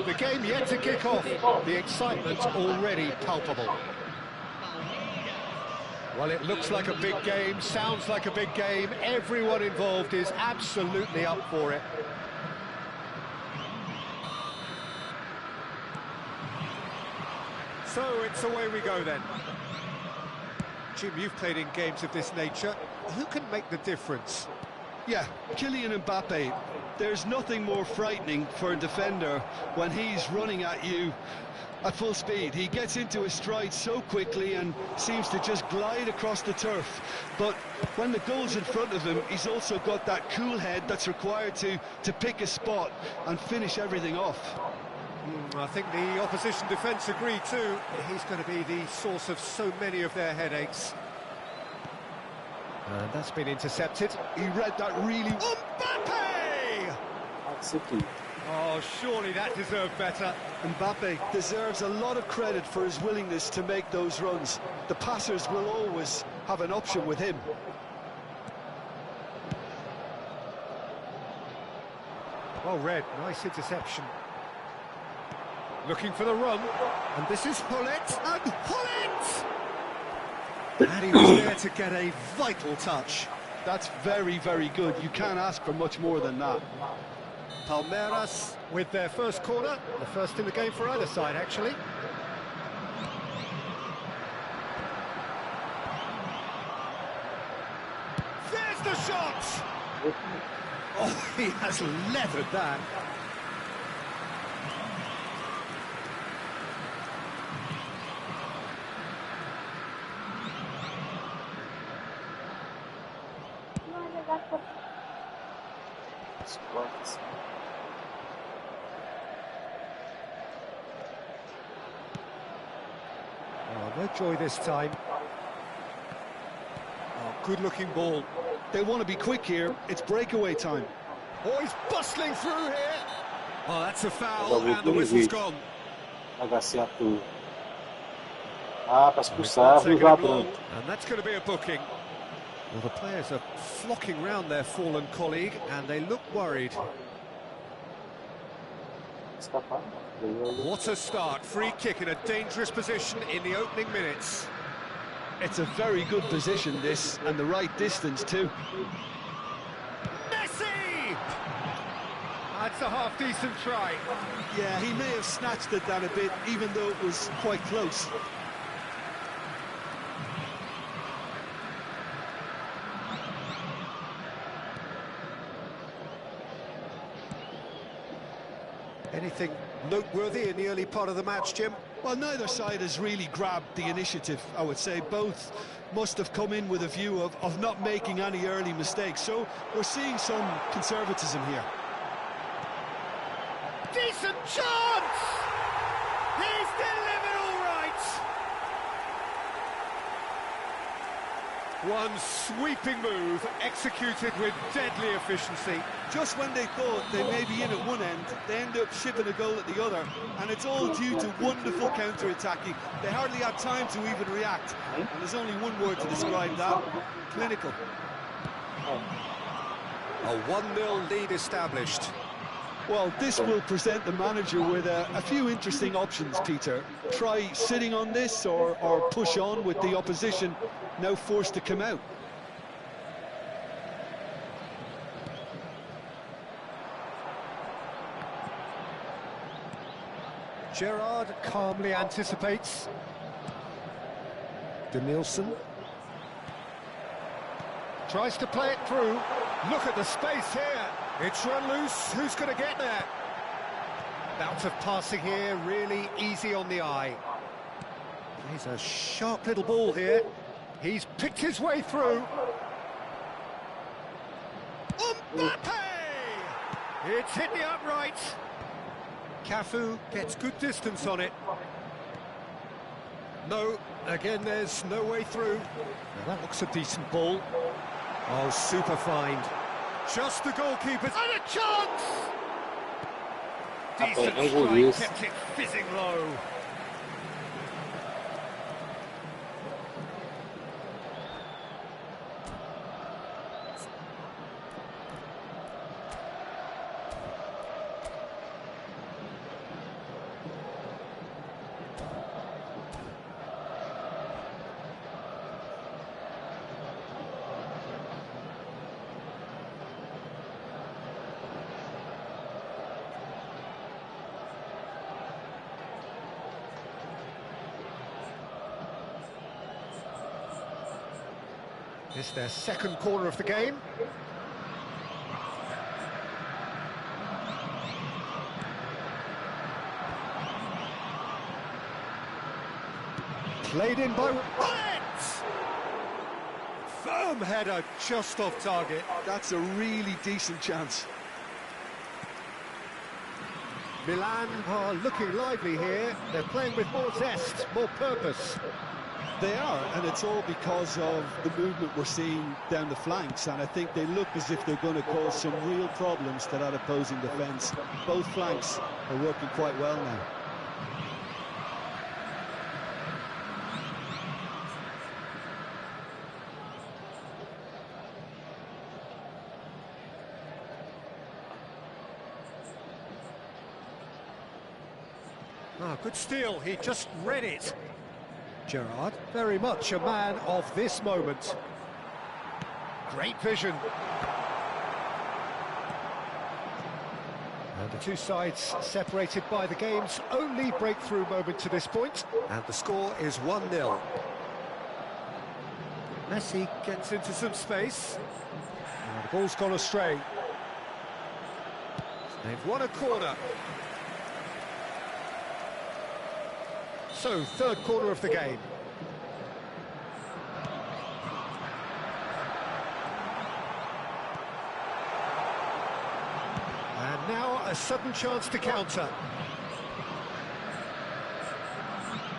The game yet to kick off. The excitement's already palpable. Well, it looks like a big game, sounds like a big game. Everyone involved is absolutely up for it. So it's away we go then. Jim, you've played in games of this nature. Who can make the difference? Yeah, Kylian Mbappe. There's nothing more frightening for a defender when he's running at you at full speed. He gets into his stride so quickly and seems to just glide across the turf. But when the goal's in front of him, he's also got that cool head that's required to pick a spot and finish everything off. I think the opposition defence agree too. He's going to be the source of so many of their headaches. And that's been intercepted. He read that really... Mbappe! Oh, surely that deserved better. Mbappe deserves a lot of credit for his willingness to make those runs. The passers will always have an option with him. Well read, nice interception. Looking for the run, and this is Hullet, and Hullet! And he was there to get a vital touch. That's very, very good. You can't ask for much more than that. Palmeiras with their first corner, the first in the game for either side, actually. There's the shot! Oh, he has leathered that. Oh, no joy this time. Oh, good-looking ball. They want to be quick here. It's breakaway time. Oh, he's bustling through here. Oh, that's a foul, and the whistle's gone. And that's going to be a booking. Well, the players are flocking round their fallen colleague, and they look worried. What a start. Free kick in a dangerous position in the opening minutes. It's a very good position, this, and the right distance, too. Messi! That's a half-decent try. Yeah, he may have snatched at that a bit, even though it was quite close. Anything noteworthy in the early part of the match, Jim? Well, neither side has really grabbed the initiative, I would say. Both must have come in with a view of not making any early mistakes. So we're seeing some conservatism here. Decent chance! He's delivered all right! One sweeping move, executed with deadly efficiency. Just when they thought they may be in at one end, they end up shipping a goal at the other, and it's all due to wonderful counter-attacking. They hardly had time to even react, and there's only one word to describe that: clinical. A 1-0 lead established. Well, this will present the manager with a few interesting options, Peter. Try sitting on this or push on with the opposition now forced to come out. Gerrard calmly anticipates. Denilson tries to play it through. Look at the space here. It's run loose. Who's going to get there? Bout of passing here, really easy on the eye. He's a sharp little ball here. He's picked his way through. Mbappe! It's hit the upright. Cafu gets good distance on it. No, again there's no way through. Now that looks a decent ball. Oh, super find. Just the goalkeeper. And a chance! Decent strike, kept it fizzing low. It's their second corner of the game. Played in by Ryan! Firm header just off target. That's a really decent chance. Milan are looking lively here. They're playing with more zest, more purpose. They are, and it's all because of the movement we're seeing down the flanks, and I think they look as if they're going to cause some real problems to that opposing defence. Both flanks are working quite well now. Ah, good steal, he just read it. Gerrard, very much a man of this moment. Great vision. And the two sides separated by the game's only breakthrough moment to this point. And the score is 1-0. Messi gets into some space. And the ball's gone astray. They've won a corner. So, third corner of the game. And now a sudden chance to counter.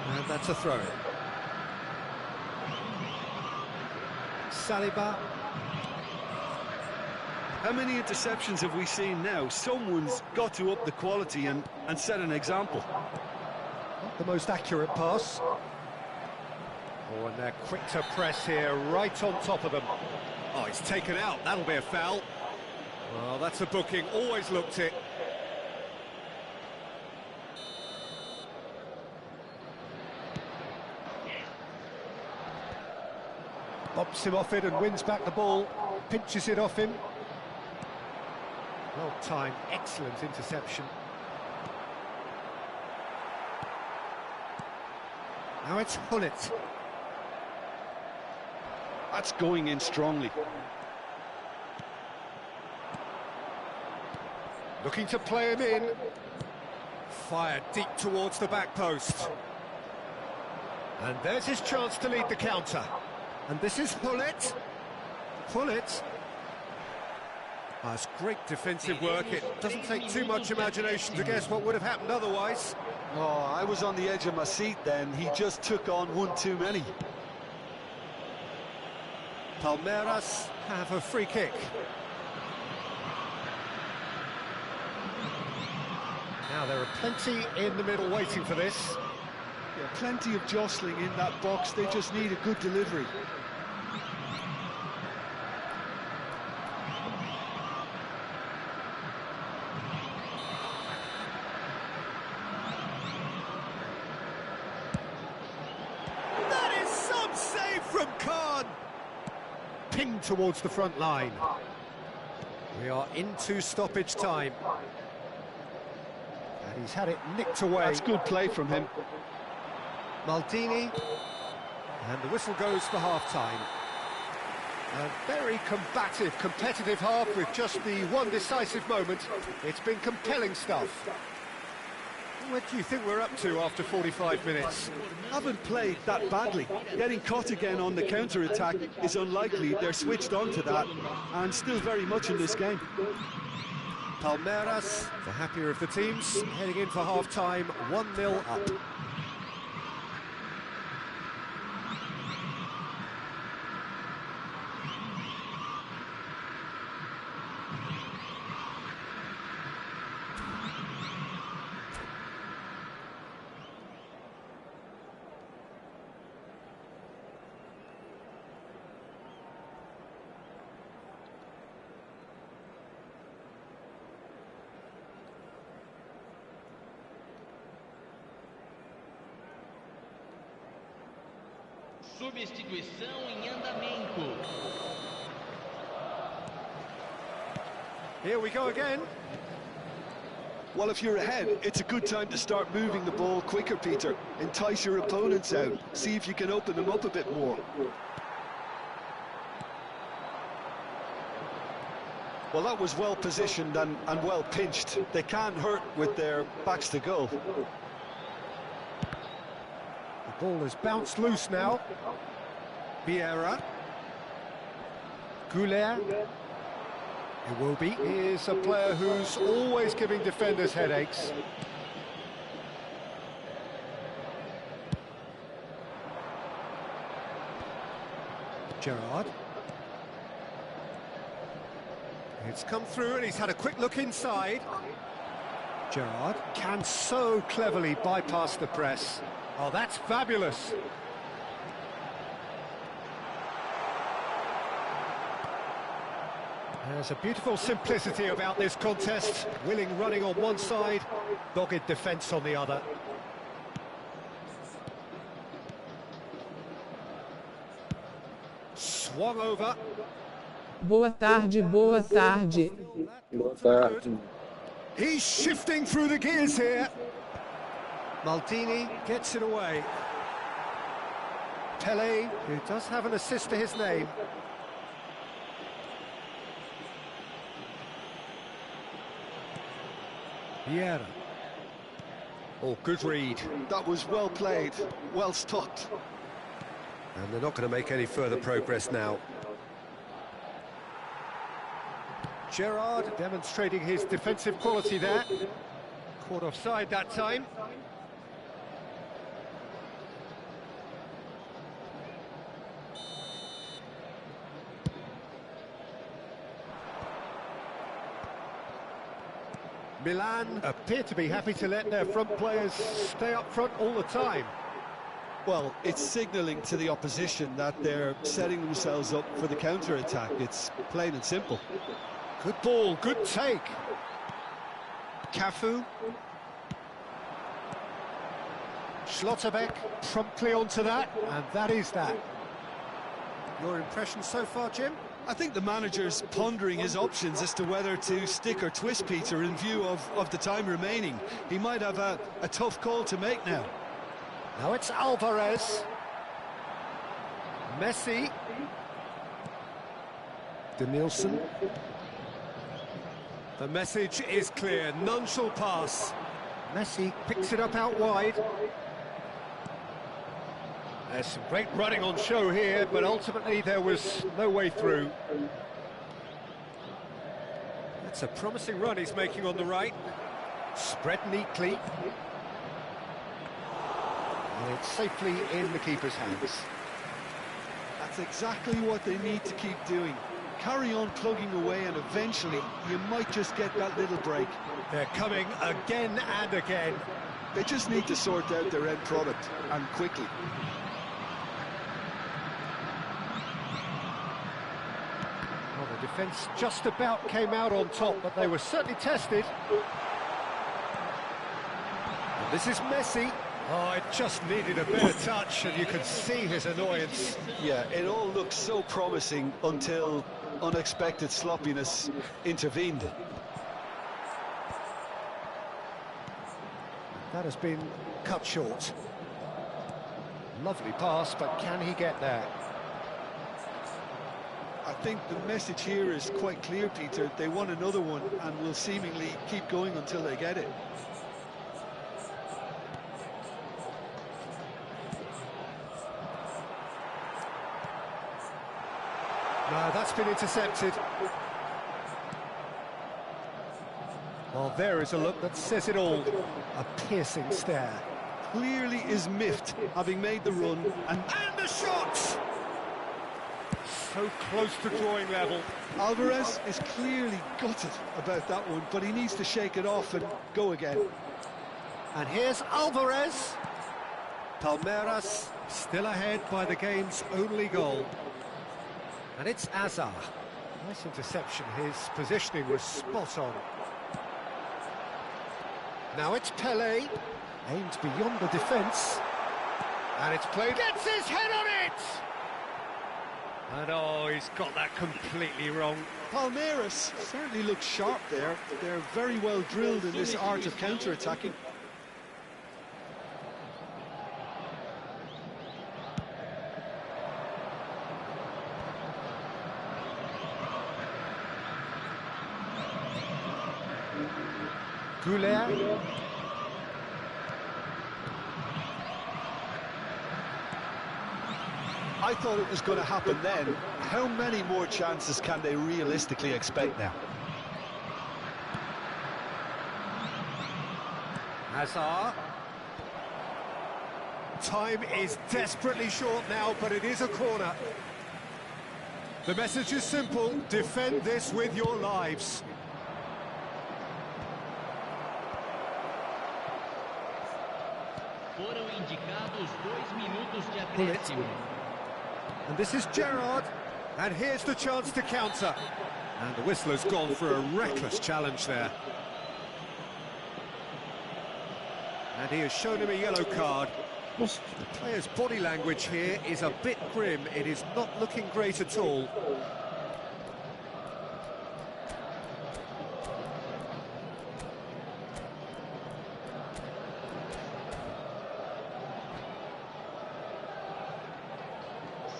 And that's a throw. Saliba. How many interceptions have we seen now? Someone's got to up the quality and set an example. Not the most accurate pass. Oh, and they're quick to press here, right on top of them. Oh, it's taken out. That'll be a foul. Well, that's a booking. Always looked it. Bobs him off it and wins back the ball. Pinches it off him. Well timed, excellent interception. Now it's Hullet. That's going in strongly. Looking to play him in. Fired deep towards the back post. And there's his chance to lead the counter. And this is Hullet. Hullet. That's great defensive work. It doesn't take too much imagination to guess what would have happened otherwise. Oh, I was on the edge of my seat then. He just took on one too many. Palmeiras have a free kick. Now there are plenty in the middle waiting for this. Yeah, plenty of jostling in that box. They just need a good delivery. Pinged towards the front line. We are into stoppage time. And he's had it nicked away. That's good play from him. Maldini. And the whistle goes for half-time. A very combative, competitive half with just the one decisive moment. It's been compelling stuff. What do you think we're up to after 45 minutes? Haven't played that badly. Getting caught again on the counter-attack is unlikely. They're switched on to that and still very much in this game. Palmeiras, the happier of the teams, heading in for half-time, 1-0 up. Substituição em andamento. Here we go again. Well, if you're ahead, it's a good time to start moving the ball quicker, Peter. Entice your opponents out. See if you can open them up a bit more. Well, that was well positioned and well pinched. They can't hurt with their backs to goal. The ball has bounced loose now. Vieira. Goulet. Iwobi is a player who's always giving defenders headaches. Gerrard. It's come through and he's had a quick look inside. Gerrard can so cleverly bypass the press. Oh, that's fabulous. There's a beautiful simplicity about this contest. Willing running on one side, dogged defence on the other. Swung over. Boa tarde, boa tarde. Boa tarde. He's shifting through the gears here. Maldini gets it away. Pele, who does have an assist to his name. Vieira. Oh, good read. That was well played, well stopped. And they're not going to make any further progress now. Gerrard demonstrating his defensive quality there. Caught offside that time. Milan appear to be happy to let their front players stay up front all the time. Well, it's signalling to the opposition that they're setting themselves up for the counter-attack. It's plain and simple. Good ball, good take. Cafu. Schlotterbeck promptly onto that, and that is that. Your impression so far, Jim? I think the manager's pondering his options as to whether to stick or twist Peter in view of the time remaining. He might have a tough call to make now. Now it's Alvarez. Messi. Denilson. The message is clear, none shall pass. Messi picks it up out wide. There's some great running on show here, but ultimately there was no way through. That's a promising run he's making on the right. Spread neatly. And it's safely in the keeper's hands. That's exactly what they need to keep doing. Carry on plugging away and eventually you might just get that little break. They're coming again and again. They just need to sort out their end product, and quickly. Well, the defence just about came out on top, but they were certainly tested. And this is Messi. Oh, it just needed a better touch, and you could see his annoyance. Yeah, it all looked so promising until unexpected sloppiness intervened. That has been cut short. Lovely pass, but can he get there? I think the message here is quite clear, Peter. They want another one and will seemingly keep going until they get it. No, that's been intercepted. Well, there is a look that says it all. A piercing stare. Clearly is miffed, having made the run, and the shot! So close to drawing level. Alvarez is clearly gutted about that one, but he needs to shake it off and go again. And here's Alvarez. Palmeiras still ahead by the game's only goal. And it's Azar. Nice interception. His positioning was spot on. Now it's Pele. Aimed beyond the defence. And it's played. Gets his head on it! And oh, he's got that completely wrong. Palmeiras certainly looks sharp there. They're very well drilled in this art of counter-attacking. Goulet. I thought it was going to happen then. How many more chances can they realistically expect now? Hazard. Time is desperately short now, but it is a corner. The message is simple: defend this with your lives. Foram indicados 2 minutos de acréscimo. And this is Gerrard, and here's the chance to counter. And the whistler's gone for a reckless challenge there. And he has shown him a yellow card. The player's body language here is a bit grim. It is not looking great at all.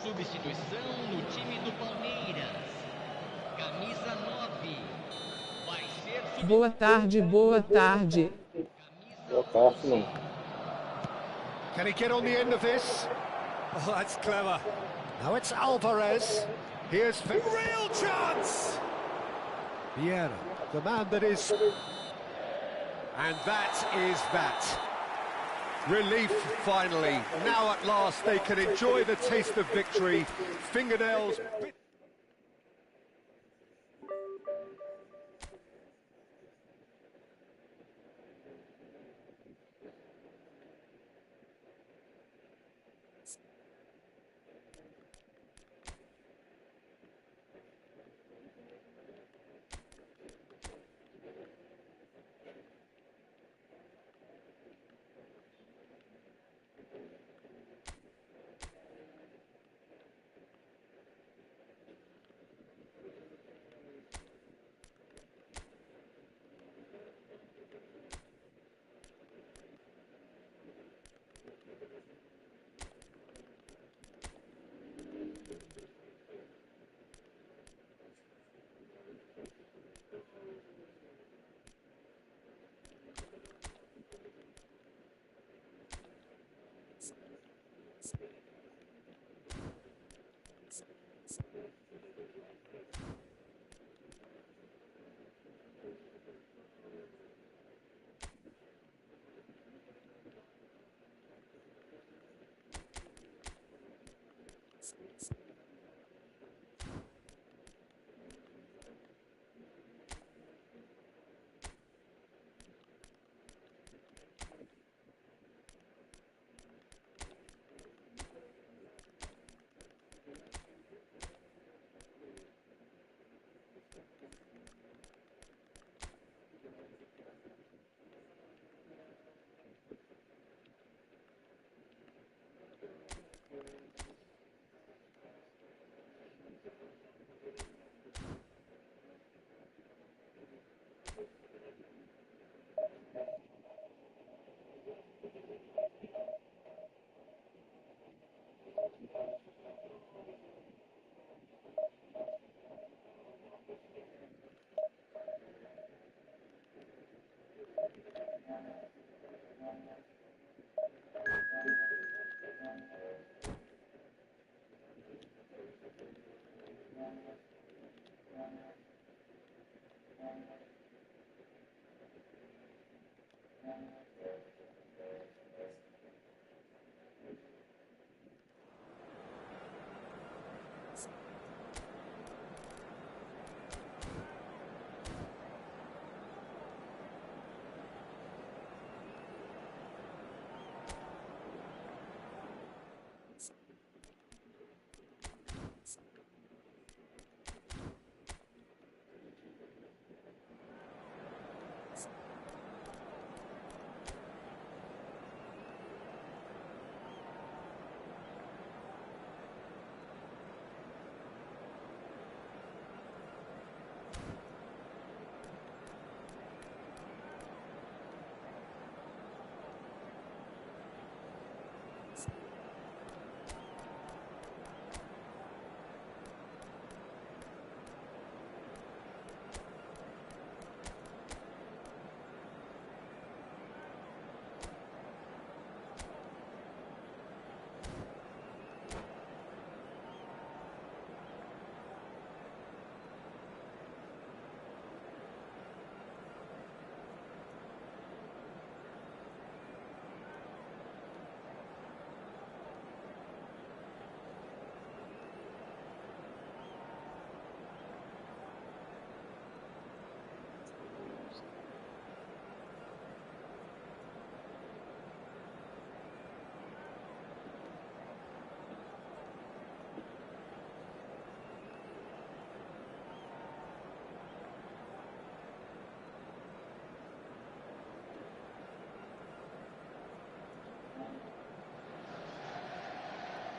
Substituição no time do Palmeiras. Camisa 9. Vai ser Boa tarde, boa tarde. Boa tarde, mano. Can he get on the end of this? Oh, that's clever. Now it's Alvarez. Here's the real chance. Vieira, the man that is... And that is that. Relief, finally. Now at last they can enjoy the taste of victory. Fingernails...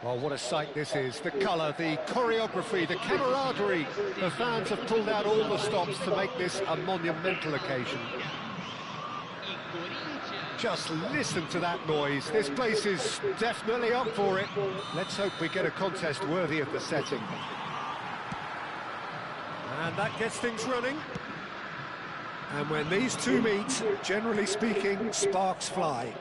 Well, what a sight this is. The colour, the choreography, the camaraderie. The fans have pulled out all the stops to make this a monumental occasion. Just listen to that noise. This place is definitely up for it. Let's hope we get a contest worthy of the setting. And that gets things running. And when these two meet, generally speaking, sparks fly.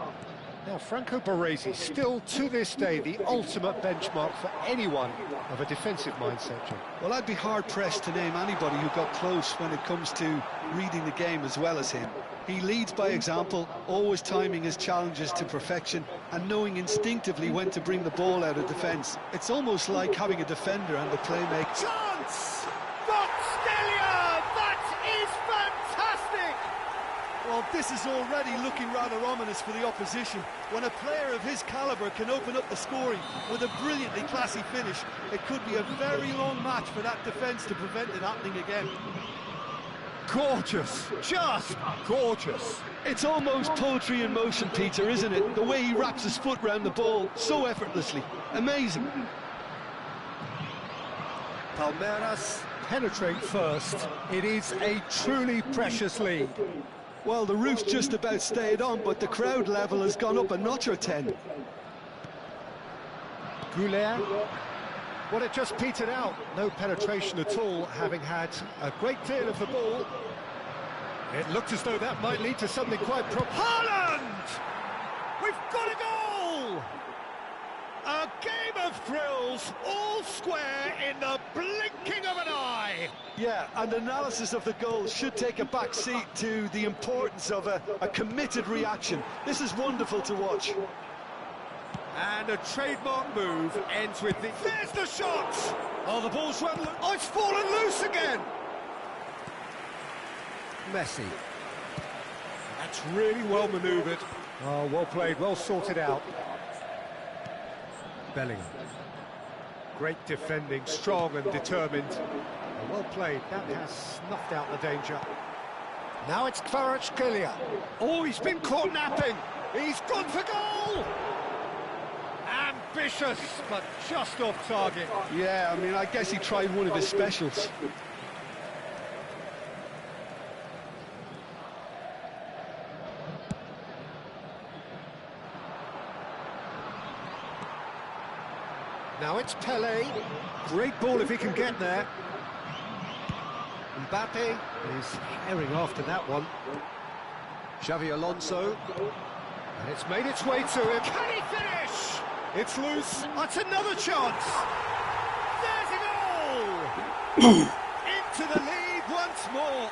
Now, Franco Baresi, still to this day, the ultimate benchmark for anyone of a defensive mindset, John. Well, I'd be hard-pressed to name anybody who got close when it comes to reading the game as well as him. He leads by example, always timing his challenges to perfection and knowing instinctively when to bring the ball out of defence. It's almost like having a defender and a playmaker. Chance! Boxtelia! That is fantastic! Well, this is already looking rather ominous for the opposition. When a player of his calibre can open up the scoring with a brilliantly classy finish, it could be a very long match for that defence to prevent it happening again. Gorgeous, just gorgeous. It's almost poetry in motion, Peter, isn't it? The way he wraps his foot round the ball so effortlessly. Amazing. Palmeiras penetrate first. It is a truly precious lead. Well, the roof's just about stayed on, but the crowd level has gone up a notch or 10. Goulet. Well, it just petered out. No penetration at all, having had a great deal of the ball. It looked as though that might lead to something quite Haaland! We've got a goal! A game of thrills, all square in the blinking of an eye. Yeah, and analysis of the goal should take a back seat to the importance of a committed reaction. This is wonderful to watch. And a trademark move ends with the... There's the shot! Oh, the ball's run... Oh, it's fallen loose again! Messi. That's really well manoeuvred. Oh, well played, well sorted out. Bellingham. Great defending, strong and determined. Oh, well played, that has snuffed out the danger. Now it's Kvaratskhelia. Oh, he's been caught napping! He's gone for goal! Ambitious, but just off target. Yeah, I mean, I guess he tried one of his specials. Now it's Pelé. Great ball if he can get there. Mbappe is herring after that one. Xavi Alonso. And it's made its way to him. Can he finish? It's loose. That's another chance. There's a goal! Into the lead once more.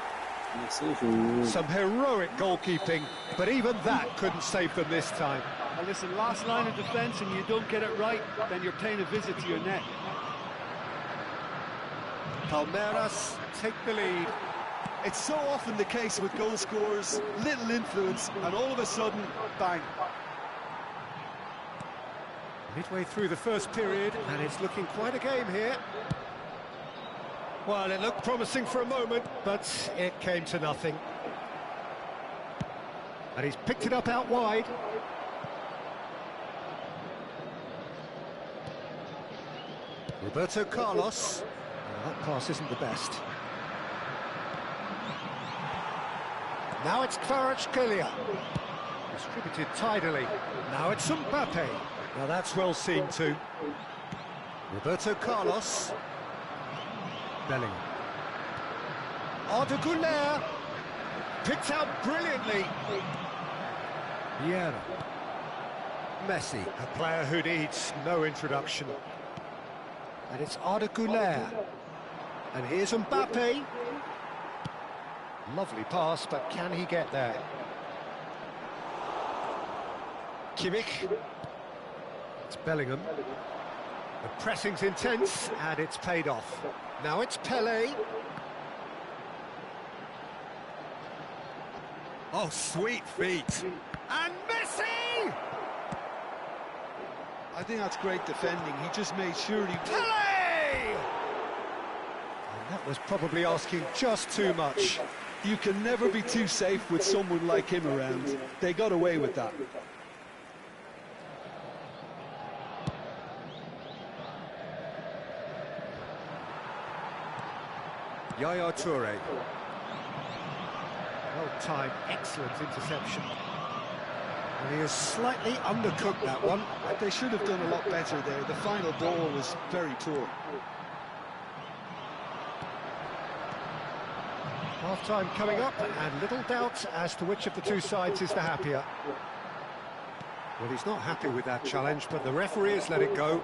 Some heroic goalkeeping, but even that couldn't save them this time. Well, listen, last line of defence and you don't get it right, then you're paying a visit to your net. Palmeiras take the lead. It's so often the case with goal scorers, little influence, and all of a sudden, bang. Midway through the first period, and it's looking quite a game here. Well, it looked promising for a moment, but it came to nothing. And he's picked it up out wide. Roberto Carlos. Well, that pass isn't the best. Now it's Kvaratskhelia. Distributed tidily. Now it's Mbappe. Now that's well seen too. Roberto Carlos. Bellingham. Arda Güler. Picked out brilliantly. Vieira. Messi, a player who needs no introduction. And it's Arda Güler. And here's Mbappe. Lovely pass, but can he get there? Kimmich. It's Bellingham. The pressing's intense, and it's paid off. Now it's Pelé. Oh, sweet feet. And Messi! I think that's great defending. He just made sure he... Pelé! And that was probably asking just too much. You can never be too safe with someone like him around. They got away with that. Yaya Toure. Well-timed, excellent interception. And he has slightly undercooked that one. They should have done a lot better there. The final ball was very poor. Half-time coming up, and little doubt as to which of the two sides is the happier. Well, he's not happy with that challenge, but the referee has let it go.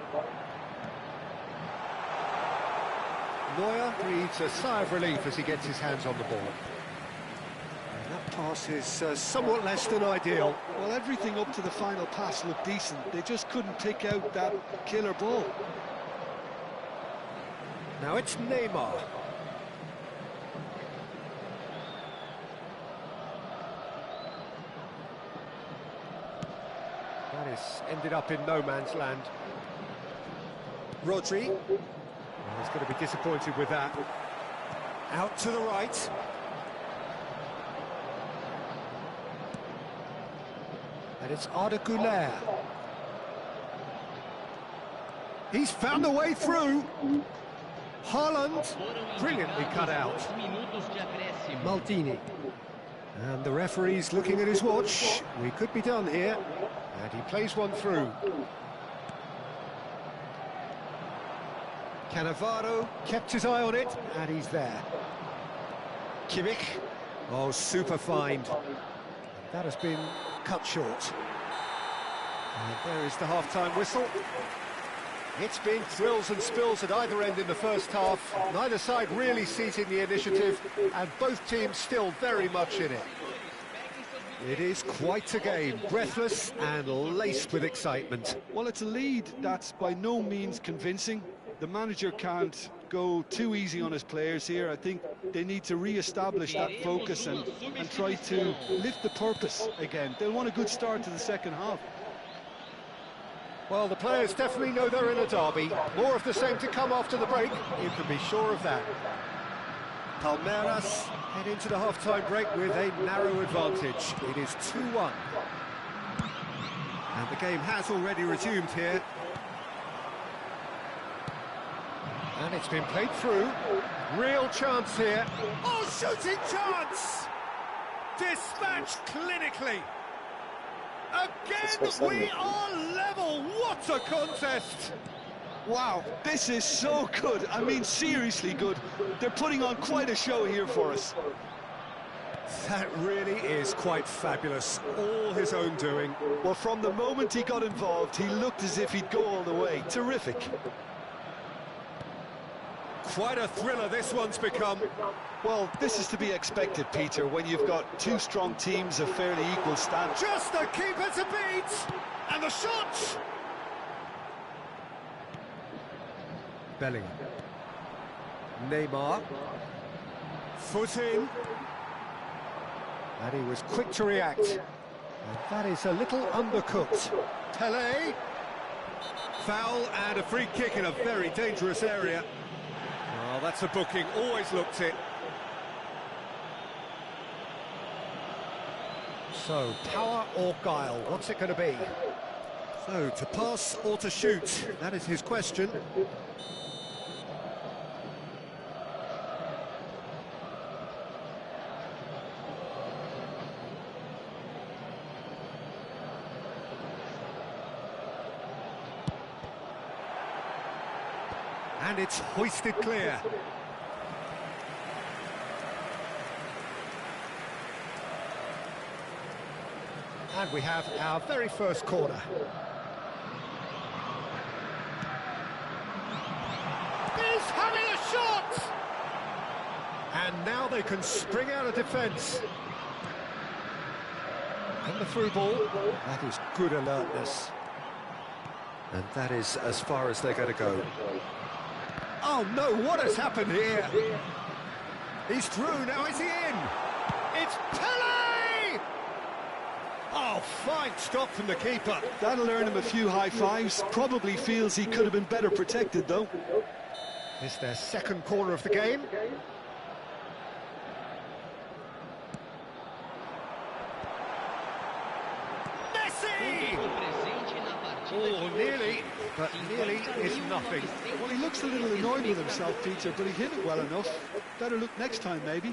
Neuer breathes a sigh of relief as he gets his hands on the ball. And that pass is somewhat less than ideal. Well, everything up to the final pass looked decent. They just couldn't pick out that killer ball. Now it's Neymar. That is ended up in no man's land. Rodri. Well, he's going to be disappointed with that. Out to the right. And it's Arda Güler. He's found a way through. Haaland, brilliantly cut out. Maldini. And the referee's looking at his watch. We could be done here. And he plays one through. Cannavaro kept his eye on it, and he's there. Kimmich. Oh, super find. That has been cut short. And there is the half-time whistle. It's been thrills and spills at either end in the first half. Neither side really seizing the initiative, and both teams still very much in it. It is quite a game, breathless and laced with excitement. Well, it's a lead that's by no means convincing. The manager can't go too easy on his players here. I think they need to re-establish that focus and try to lift the purpose again. They'll want a good start to the second half. Well, the players definitely know they're in a derby. More of the same to come after the break, you can be sure of that. Palmeiras head into the half-time break with a narrow advantage. It is 2-1. And the game has already resumed here. And it's been played through. Real chance here. Oh, shooting chance! Dispatched clinically. Again, we are level. What a contest! Wow, this is so good. I mean, seriously good. They're putting on quite a show here for us. That really is quite fabulous. All his own doing. Well, from the moment he got involved, he looked as if he'd go all the way. Terrific. Quite a thriller this one's become. Well, this is to be expected, Peter, when you've got two strong teams of fairly equal standard. Just the keeper to beat! And the shot! Bellingham. Neymar. Foot in. And he was quick to react. And that is a little undercooked. Pelé. Foul and a free kick in a very dangerous area. Oh, that's a booking, always looked it. So, power or guile, what's it going to be? So, to pass or to shoot, that is his question. And it's hoisted clear. And we have our very first corner. He's having a shot! And now they can spring out of defence. And the through ball, that is good alertness. And that is as far as they're going to go. Oh no, what has happened here? He's through, now is he in? It's Pelé! Oh, fine stop from the keeper. That'll earn him a few high fives. Probably feels he could have been better protected, though. It's their second corner of the game. Oh, nearly, but nearly is nothing. Well, he looks a little annoyed with himself, Peter, but he hit it well enough. Better look next time, maybe.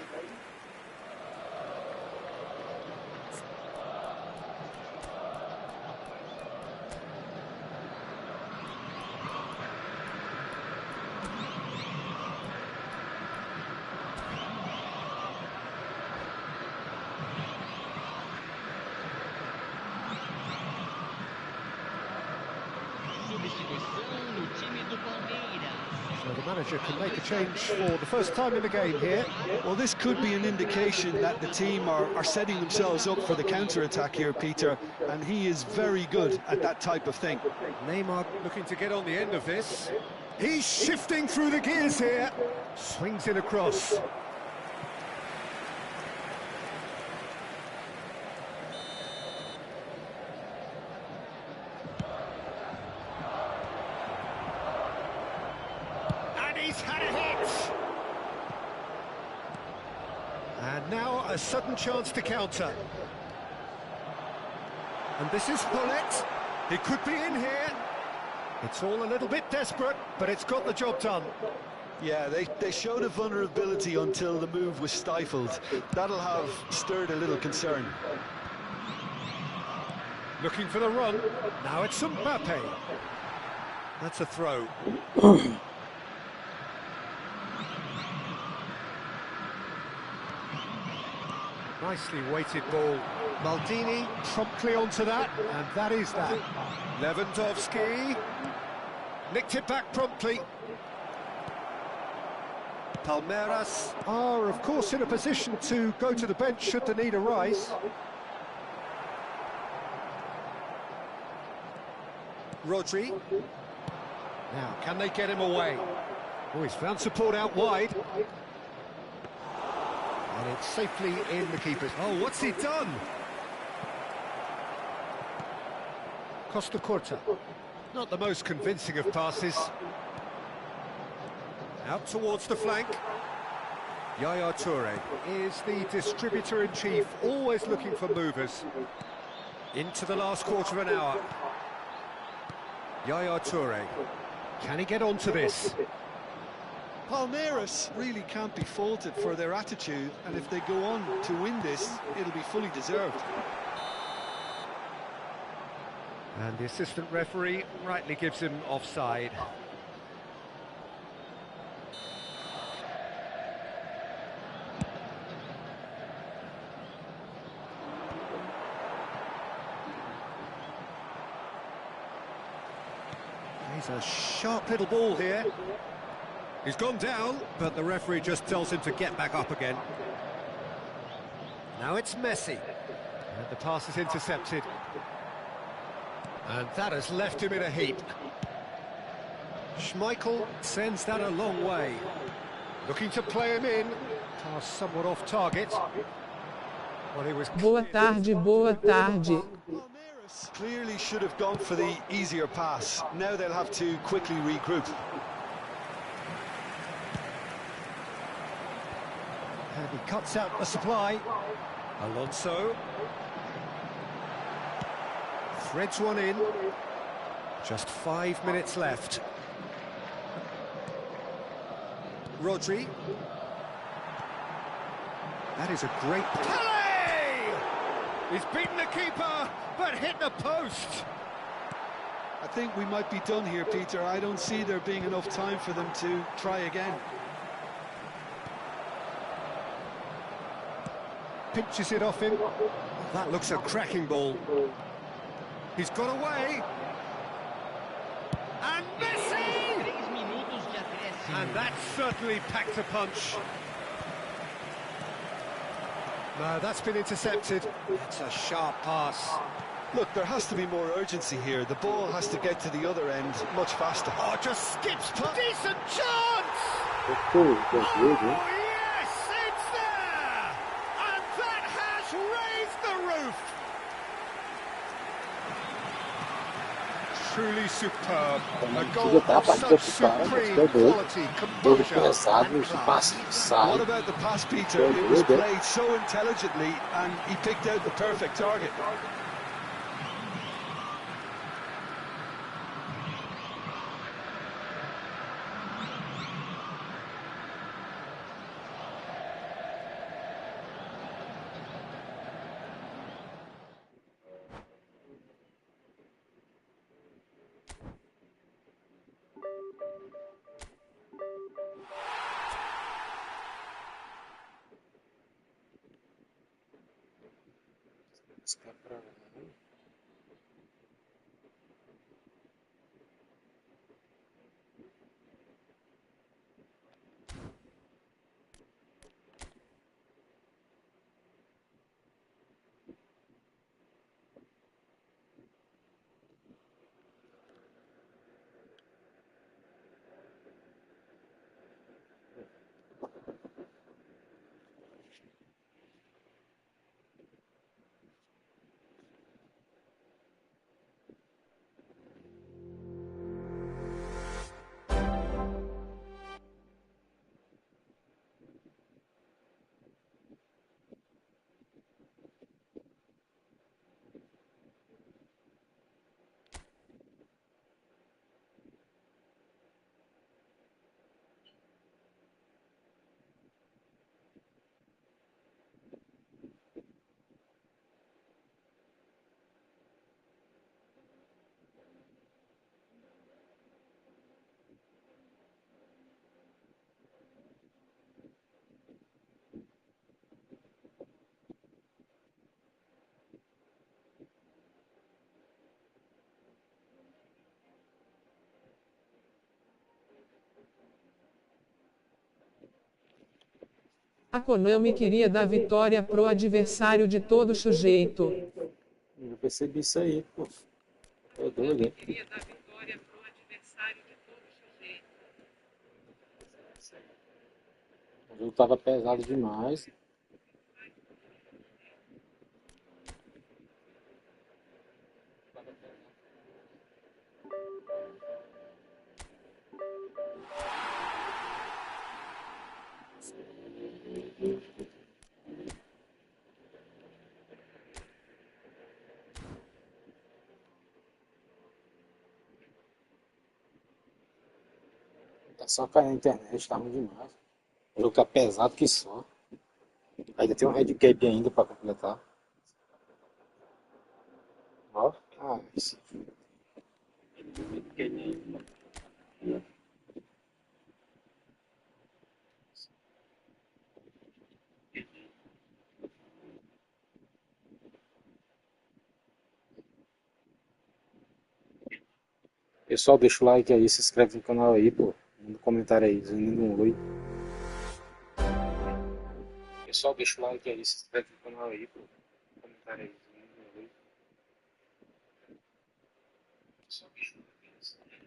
Substituição no time do Palmeiras. So the manager can make a change for the first time in the game here. Well, this could be an indication that the team are setting themselves up for the counter-attack here, Peter, and he is very good at that type of thing. Neymar looking to get on the end of this. He's shifting through the gears here. Swings it across. And he's had a hit. And now a sudden chance to counter. And this is Hullet. He could be in here. It's all a little bit desperate, but it's got the job done. Yeah, they showed a vulnerability until the move was stifled. That'll have stirred a little concern. Looking for the run. Now it's Mbappe. That's a throw. Nicely weighted ball. Maldini promptly onto that, and that is that. Lewandowski nicked it back promptly. Palmeiras are, of course, in a position to go to the bench should the need arise. Rodri. Now, can they get him away? Oh, he's found support out wide. And it's safely in the keeper's... Oh, what's he done? Costa Corta. Not the most convincing of passes. Out towards the flank. Yaya Toure is the distributor-in-chief, always looking for movers. Into the last quarter of an hour. Yaya Toure. Can he get onto this? Palmeiras really can't be faulted for their attitude, and if they go on to win this, it'll be fully deserved. And the assistant referee rightly gives him offside. He's a sharp little ball here. He's gone down, but the referee just tells him to get back up again. Now it's Messi. And the pass is intercepted. And that has left him in a heap. Schmeichel sends that a long way. Looking to play him in. Pass somewhat off target. Well, he was... Boa tarde, boa tarde. Palmeiras clearly should have gone for the easier pass. Now they'll have to quickly regroup. And he cuts out the supply. Alonso. Threads one in. Just 5 minutes left. Rodri. That is a great... Pele! He's beaten the keeper, but hit the post. I think we might be done here, Peter. I don't see there being enough time for them to try again. Pinches it off him. That looks a cracking ball. He's got away. And Messi! 3 minutos de acréscimo. And that certainly packed a punch. No, that's been intercepted. It's a sharp pass. Look, there has to be more urgency here. The ball has to get to the other end much faster. Oh, just skips past. Decent chance! Gostou, gostou, viu? Oh, yes, it's there! And that has raised the roof! Truly superb. A goal of such supreme quality, composure, and class. What about the pass, Peter? It was played so intelligently, and he picked out the perfect target. Buscar pra lá. A Konami queria dar vitória pro adversário de todo jeito. Eu percebi isso aí, pô. Tô doido, hein? Queria dar vitória pro adversário de todo jeito. O jogo tava pesado demais. Tá só caindo na internet, tá ruim demais. O jogo tá pesado que só. Ainda tem um handicap ainda pra completar. Ó. Ah, esse pequenininho. Pessoal, deixa o like aí, se inscreve no canal aí, pô. Manda um comentário aí, dizendo um oi. Pessoal, deixa o like aí, se inscreve no canal aí, pô. Manda um comentário aí, dizendo um oi. Pessoal, deixa o like aí, se inscreve.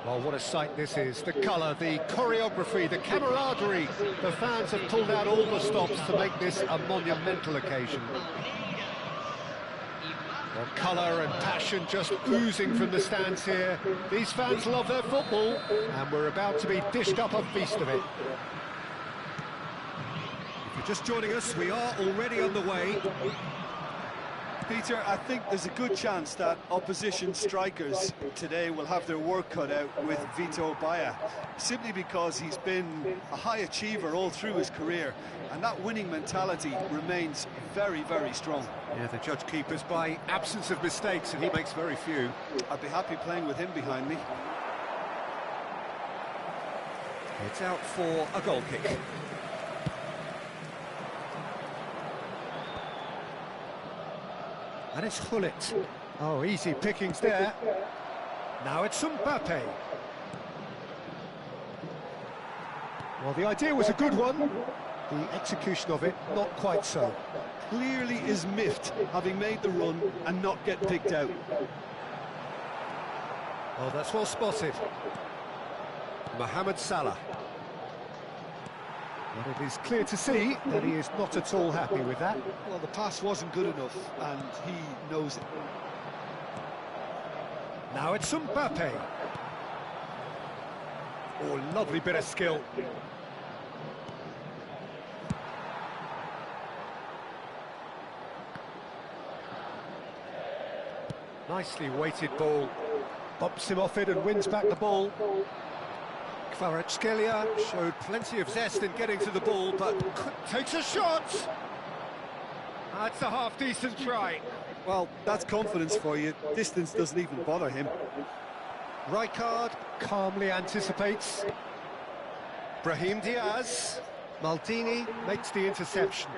Well, what a sight this is. The colour, the choreography, the camaraderie. The fans have pulled out all the stops to make this a monumental occasion. Well, colour and passion just oozing from the stands here. These fans love their football, and we're about to be dished up a feast of it. If you're just joining us, we are already underway. Peter, I think there's a good chance that opposition strikers today will have their work cut out with Vito Baia, simply because he's been a high achiever all through his career, and that winning mentality remains very, very strong. Yeah, the judge keepers by absence of mistakes, and he makes very few. I'd be happy playing with him behind me. It's out for a goal kick. And it's Hullet. Oh, easy pickings there. Now it's Mbappe. Well, the idea was a good one. The execution of it, not quite so. Clearly is miffed, having made the run and not get picked out. Oh, that's well spotted. Mohamed Salah. But it is clear to see that he is not at all happy with that. Well, the pass wasn't good enough, and he knows it. Now it's Mbappe. Oh, lovely bit of skill. Nicely weighted ball. Bumps him off it and wins back the ball. Kvaratskhelia showed plenty of zest in getting to the ball, but takes a shot. That's a half-decent try. Well, that's confidence for you. Distance doesn't even bother him. Rijkaard calmly anticipates. Brahim Diaz. Maldini makes the interception.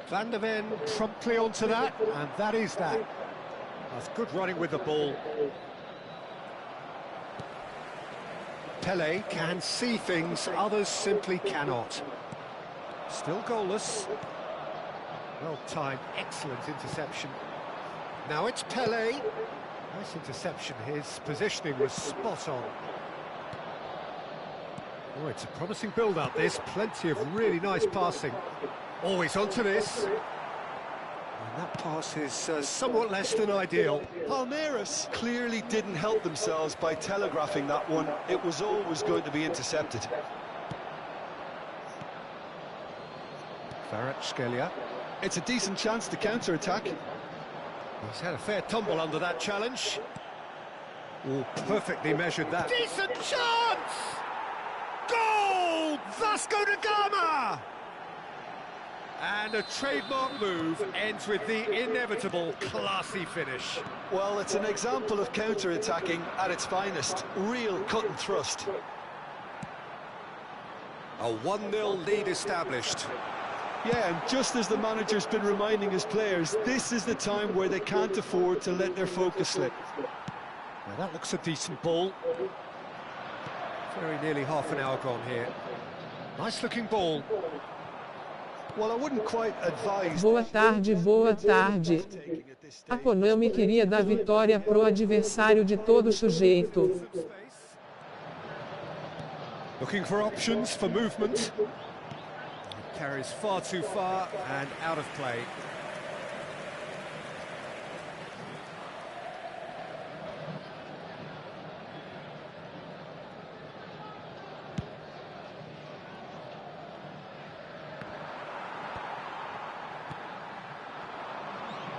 Van der Ven promptly onto that, and that is that. That's good running with the ball. Pele can see things others simply cannot. Still goalless. Well timed, excellent interception. Now it's Pele. Nice interception, his positioning was spot on. Oh, it's a promising build-up this, plenty of really nice passing. Always onto this. And that pass is somewhat less than ideal. Palmeiras clearly didn't help themselves by telegraphing that one. It was always going to be intercepted. Kvaratskhelia. It's a decent chance to counter-attack. He's had a fair tumble under that challenge. Oh, perfectly measured that. Decent chance! Goal! Vasco da Gama! And a trademark move ends with the inevitable classy finish. Well, it's an example of counter-attacking at its finest. Real cut and thrust. A 1-0 lead established. Yeah, and just as the manager's been reminding his players, this is the time where they can't afford to let their focus slip. Now that looks a decent ball. Very nearly half an hour gone here. Nice looking ball. Well, I wouldn't quite advise... Boa tarde, boa tarde. A Konami queria dar vitória pro adversário de todo jeito. Looking for options for movement. Carries far too far and out of play.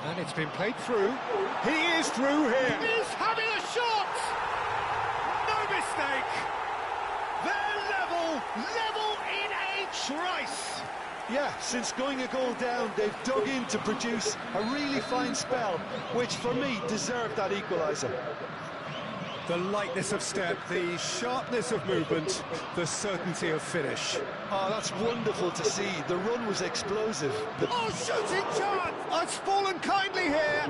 And it's been played through. He is through here. He's having a shot! No mistake! They're level in a trice! Yeah, since going a goal down, they've dug in to produce a really fine spell, which for me deserved that equaliser. The lightness of step, the sharpness of movement, the certainty of finish. Oh, that's wonderful to see. The run was explosive. Oh, shooting chance! It's fallen kindly here.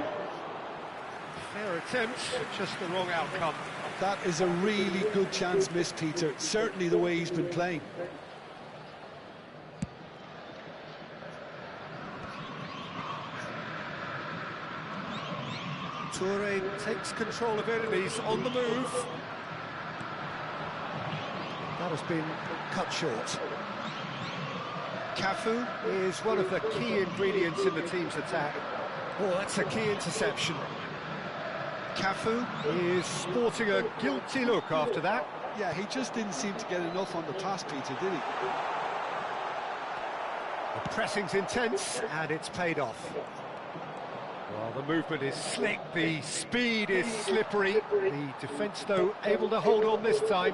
Fair attempt, just the wrong outcome. That is a really good chance missed, Peter. Certainly the way he's been playing. Toure takes control of it and he's on the move. That has been cut short. Cafu is one of the key ingredients in the team's attack. Oh, that's a key interception. Cafu is sporting a guilty look after that. Yeah, he just didn't seem to get enough on the pass, Peter, did he? The pressing's intense and it's paid off. Well, the movement is slick, the speed is slippery. The defence, though, able to hold on this time.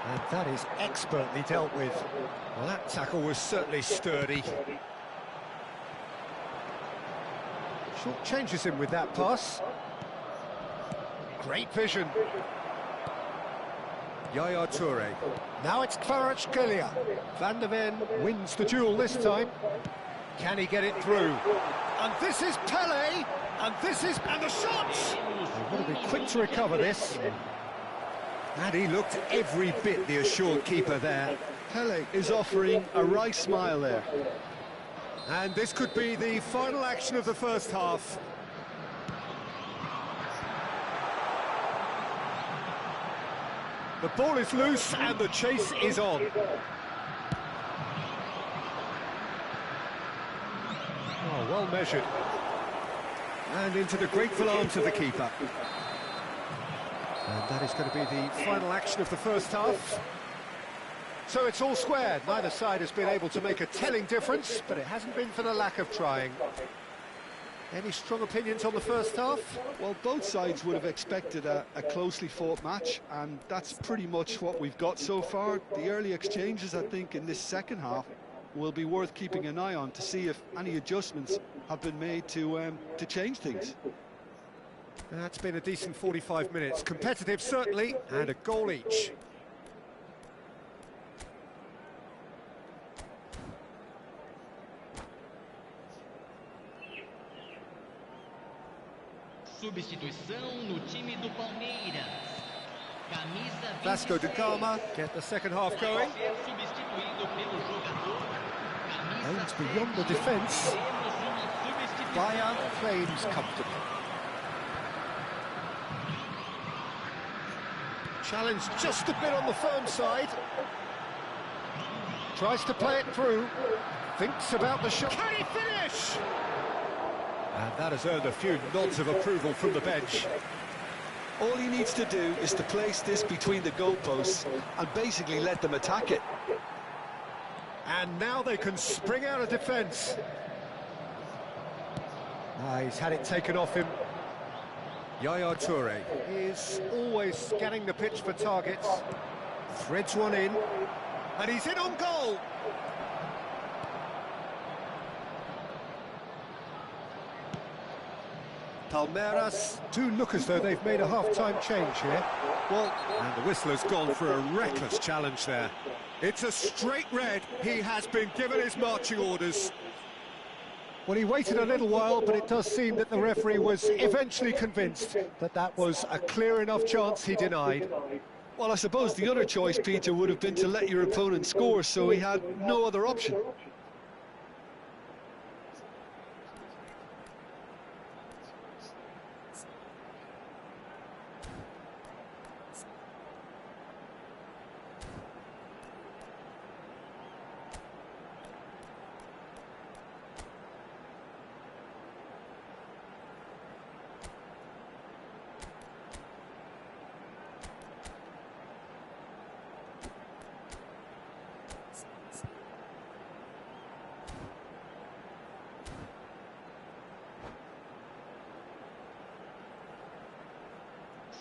And that is expertly dealt with. Well, that tackle was certainly sturdy. Short changes him with that pass. Great vision. Yaya Toure. Now it's Kvaratskhelia. Van der Ven wins the duel this time. Can he get it through? And this is Pele. And the shots! They've got to be quick to recover this. And he looked every bit the assured keeper there. Pele is offering a right smile there. And this could be the final action of the first half. The ball is loose and the chase is on. Oh, well measured. And into the grateful arms of the keeper. And that is going to be the final action of the first half. So it's all squared. Neither side has been able to make a telling difference, but it hasn't been for the lack of trying. Any strong opinions on the first half? Well, both sides would have expected a closely fought match, and that's pretty much what we've got so far. The early exchanges, I think, in this second half will be worth keeping an eye on to see if any adjustments have been made to change things. That's been a decent 45 minutes. Competitive, certainly, and a goal each. Substituição no time do Palmeiras. Camisa 27. Vasco da Gama get the second half going. Substituído pelo jogador. Aims beyond the defence. Bayer claims comfortably. Challenge just a bit on the firm side. Tries to play it through. Thinks about the shot. Can he finish? And that has earned a few nods of approval from the bench. All he needs to do is to place this between the goalposts and basically let them attack it. And now they can spring out of defence. He's had it taken off him. Yaya Toure is always scanning the pitch for targets. Threads one in. And he's in on goal. Palmeiras do look as though they've made a half-time change here. Well, and the whistler's gone for a reckless challenge there. It's a straight red. He has been given his marching orders. Well, he waited a little while, but it does seem that the referee was eventually convinced that that was a clear enough chance he denied. Well, I suppose the other choice, Peter, would have been to let your opponent score, so he had no other option.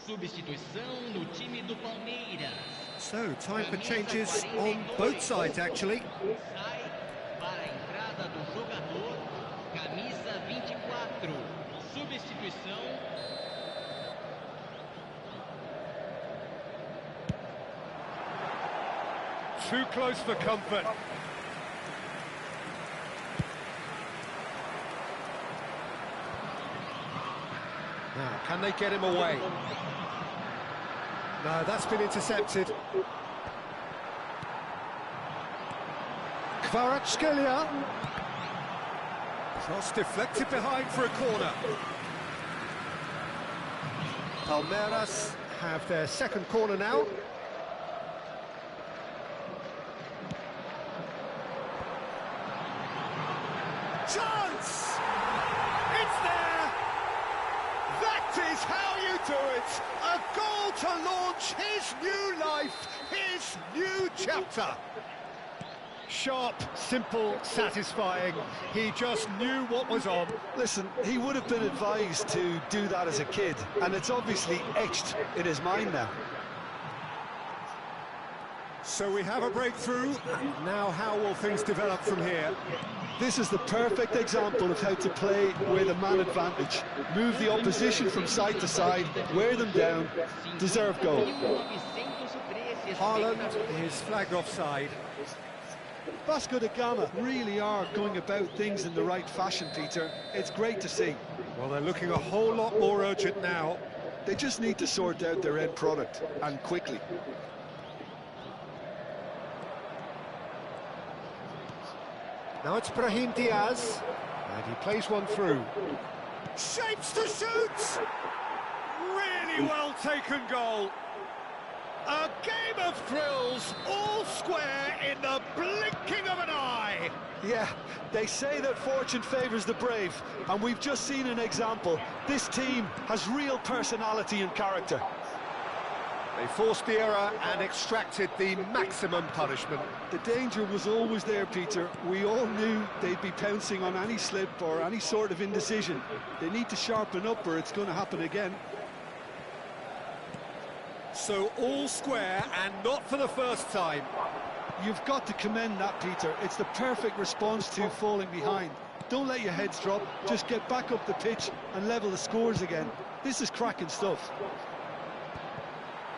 Substituição no time do Palmeiras. So, time for changes on both sides, actually. Sai para a entrada do jogador, camisa 24. Substituição. Too close for comfort. Now, can they get him away? No, that's been intercepted. Kvaratskhelia. Cross deflected behind for a corner. Palmeiras have their second corner now. Chance! It's there! That is how you do it! A goal to launch his new life, his new chapter. Sharp, simple, satisfying. He just knew what was on. Listen, he would have been advised to do that as a kid, and it's obviously etched in his mind now. So we have a breakthrough, and now how will things develop from here? This is the perfect example of how to play with a man advantage. Move the opposition from side to side, wear them down, deserve goal. Haaland is flagged offside. Vasco da Gama really are going about things in the right fashion, Peter. It's great to see. Well, they're looking a whole lot more urgent now. They just need to sort out their end product, and quickly. Now it's Brahim Diaz, and he plays one through. Shapes to shoot! Really well taken goal. A game of thrills, all square in the blinking of an eye. Yeah, they say that fortune favours the brave, and we've just seen an example. This team has real personality and character. They forced the error and extracted the maximum punishment. The danger was always there, Peter. We all knew they'd be pouncing on any slip or any sort of indecision. They need to sharpen up or it's going to happen again. So all square and not for the first time. You've got to commend that, Peter. It's the perfect response to falling behind. Don't let your heads drop. Just get back up the pitch and level the scores again. This is cracking stuff.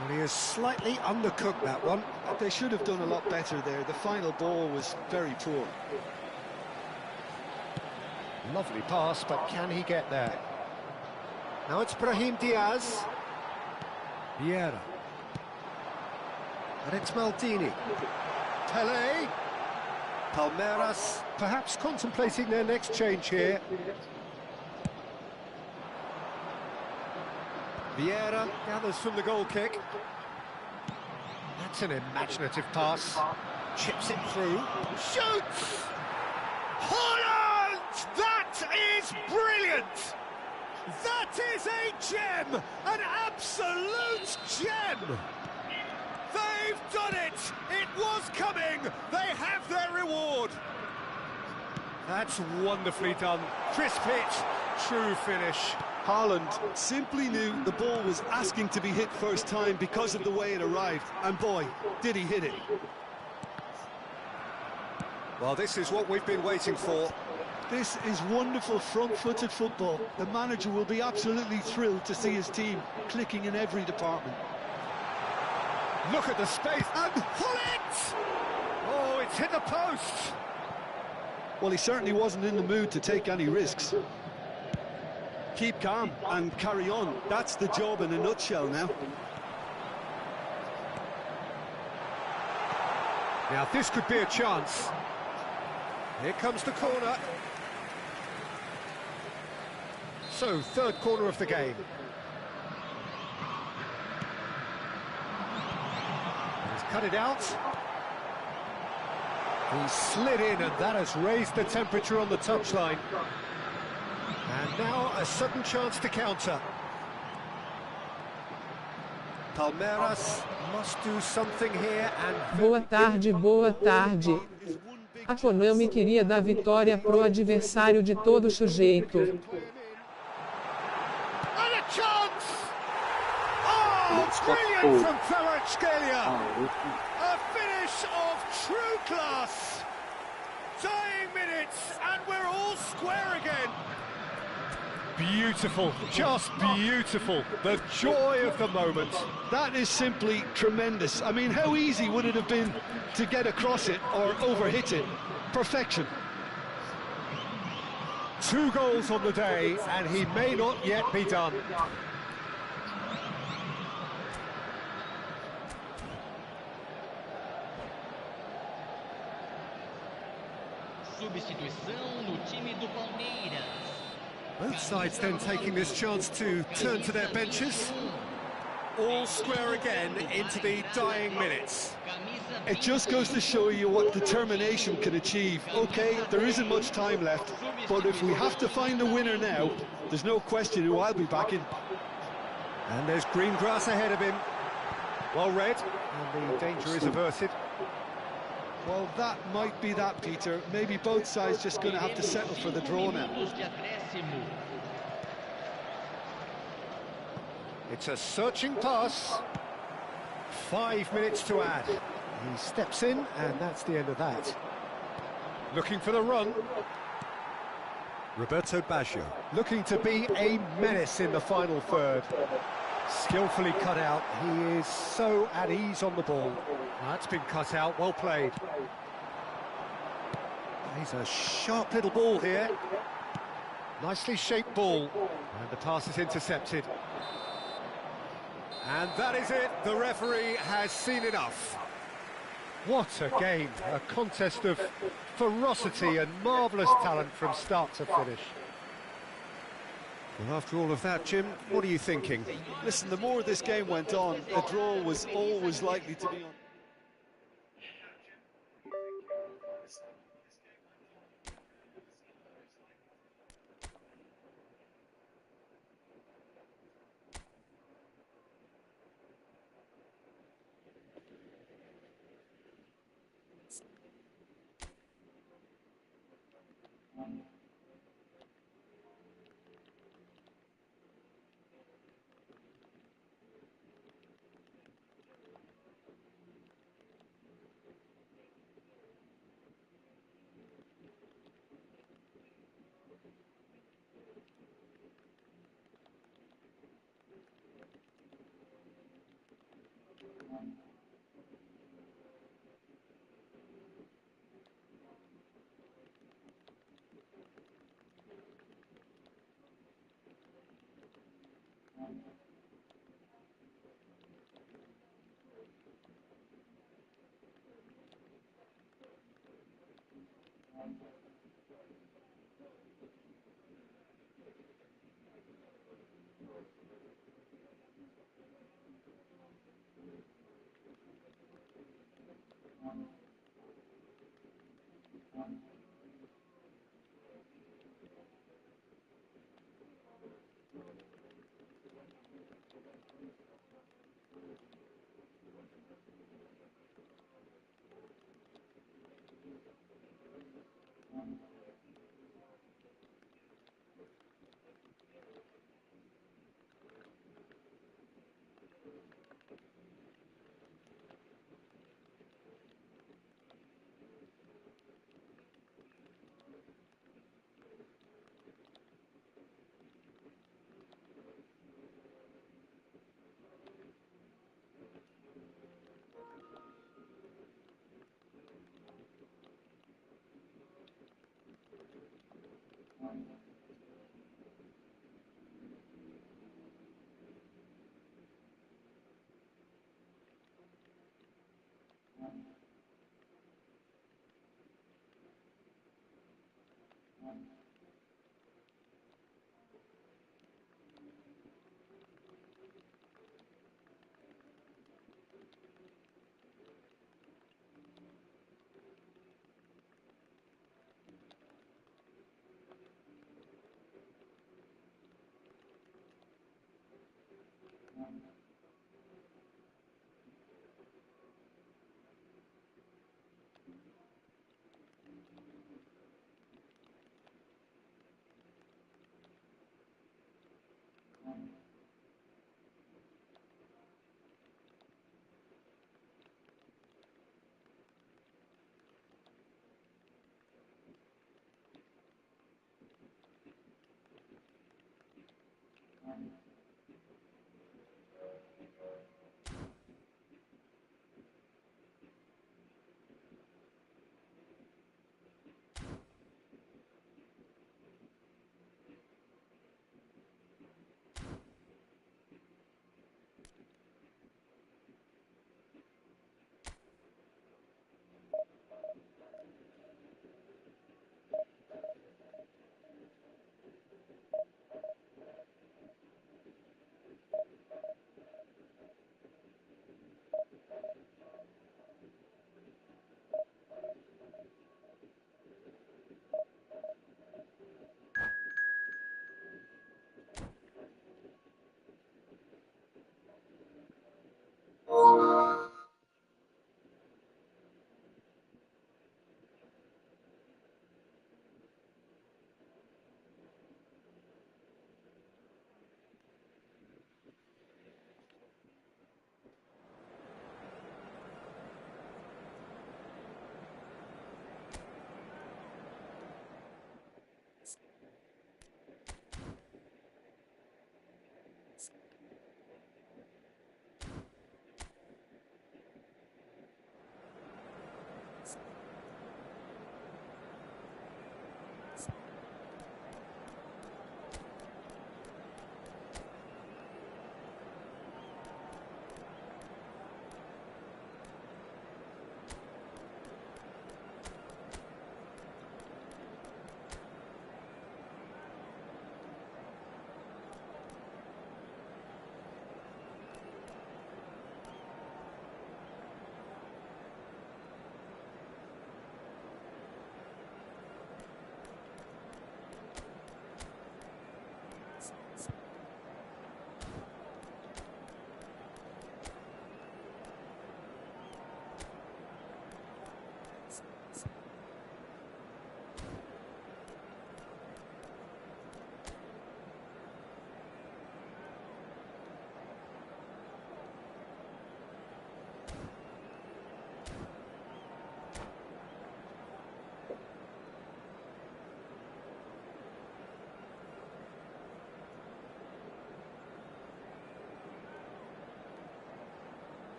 Well, he is slightly undercooked, that one. They should have done a lot better there. The final ball was very poor. Lovely pass, but can he get there? Now it's Brahim Diaz. Vieira. And it's Maldini. Pele. Palmeiras perhaps contemplating their next change here. Vieira gathers from the goal kick. That's an imaginative pass. Chips it through. Shoots! Haaland! That is brilliant! That is a gem! An absolute gem! They've done it! It was coming! They have their reward! That's wonderfully done. Crisp hit, true finish. Haaland simply knew the ball was asking to be hit first time because of the way it arrived. And boy, did he hit it. Well, this is what we've been waiting for. This is wonderful front-footed football. The manager will be absolutely thrilled to see his team clicking in every department. Look at the space and pull it! Oh, it's hit the post! Well, he certainly wasn't in the mood to take any risks. Keep calm and carry on. That's the job in a nutshell now. Now, this could be a chance. Here comes the corner. So, third corner of the game. He's cut it out. He slid in, and that has raised the temperature on the touchline. And now a sudden chance to counter. Palmeiras must do something here and... Boa tarde, boa tarde. A Konami queria dar vitória pro adversário de todo jeito. And a chance! Oh, brilliant from Kvaratskhelia! A finish of true class! Dying minutes, and we're all square again! Beautiful, just beautiful. The joy of the moment. That is simply tremendous. I mean, how easy would it have been to get across it or overhit it? Perfection. 2 goals on the day, and he may not yet be done. Substituição no time do Palmeiras. Both sides then taking this chance to turn to their benches. All square again into the dying minutes. It just goes to show you what determination can achieve. Okay, there isn't much time left, but if we have to find a winner now, there's no question who I'll be backing. And there's green grass ahead of him. Well read, and the danger is averted. Well, that might be that, Peter. Maybe both sides just going to have to settle for the draw now. It's a searching pass. 5 minutes to add. He steps in, and that's the end of that. Looking for the run. Roberto Baggio, looking to be a menace in the final third. Skillfully cut out. He is so at ease on the ball. That's been cut out, well played. He's a sharp little ball here. Nicely shaped ball. And the pass is intercepted. And that is it. The referee has seen enough. What a game. A contest of ferocity and marvellous talent from start to finish. Well, after all of that, Jim, what are you thinking? Listen, the more this game went on, a draw was always likely to be on.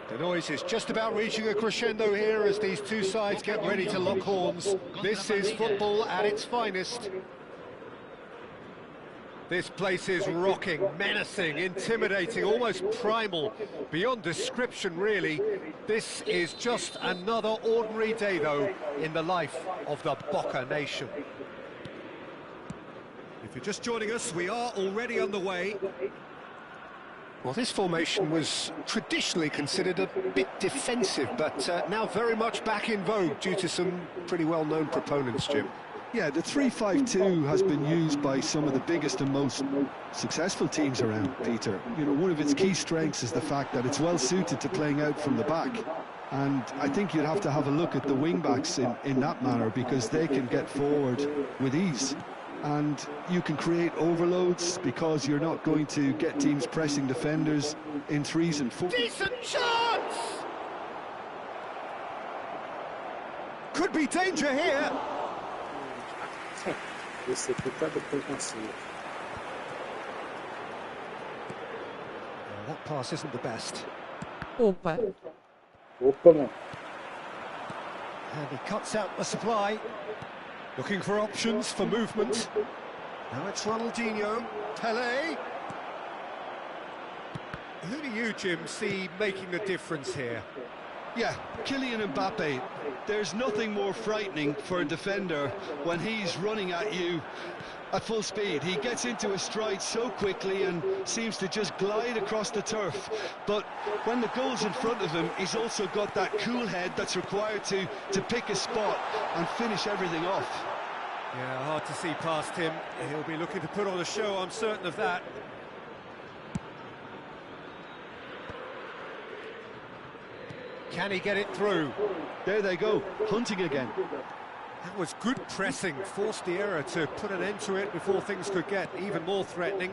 The noise is just about reaching a crescendo here as these two sides get ready to lock horns. This is football at its finest. This place is rocking, menacing, intimidating, almost primal, beyond description really. This is just another ordinary day though in the life of the Boca Nation. If you're just joining us, we are already underway. Well, this formation was traditionally considered a bit defensive, but now very much back in vogue due to some pretty well-known proponents, Jim. Yeah, the 3-5-2 has been used by some of the biggest and most successful teams around, Peter. You know, one of its key strengths is the fact that it's well suited to playing out from the back. And I think you'd have to have a look at the wing-backs in that manner, because they can get forward with ease. And you can create overloads because you're not going to get teams pressing defenders in 3s and 4s. Decent chance! Could be danger here. Esse aqui tá depois na cima. That pass isn't the best. Opa. Opa, meu. And he cuts out the supply. Looking for options for movement. Now it's Ronaldinho. Pele. Who do you, Jim, see making a difference here? Yeah, Kylian Mbappe. There's nothing more frightening for a defender when he's running at you at full speed. He gets into a stride so quickly and seems to just glide across the turf. But when the goal's in front of him, he's also got that cool head that's required to pick a spot and finish everything off. Yeah, hard to see past him. He'll be looking to put on a show, I'm certain of that. Can he get it through? There they go, hunting again. That was good pressing, forced the error to put an end to it before things could get even more threatening.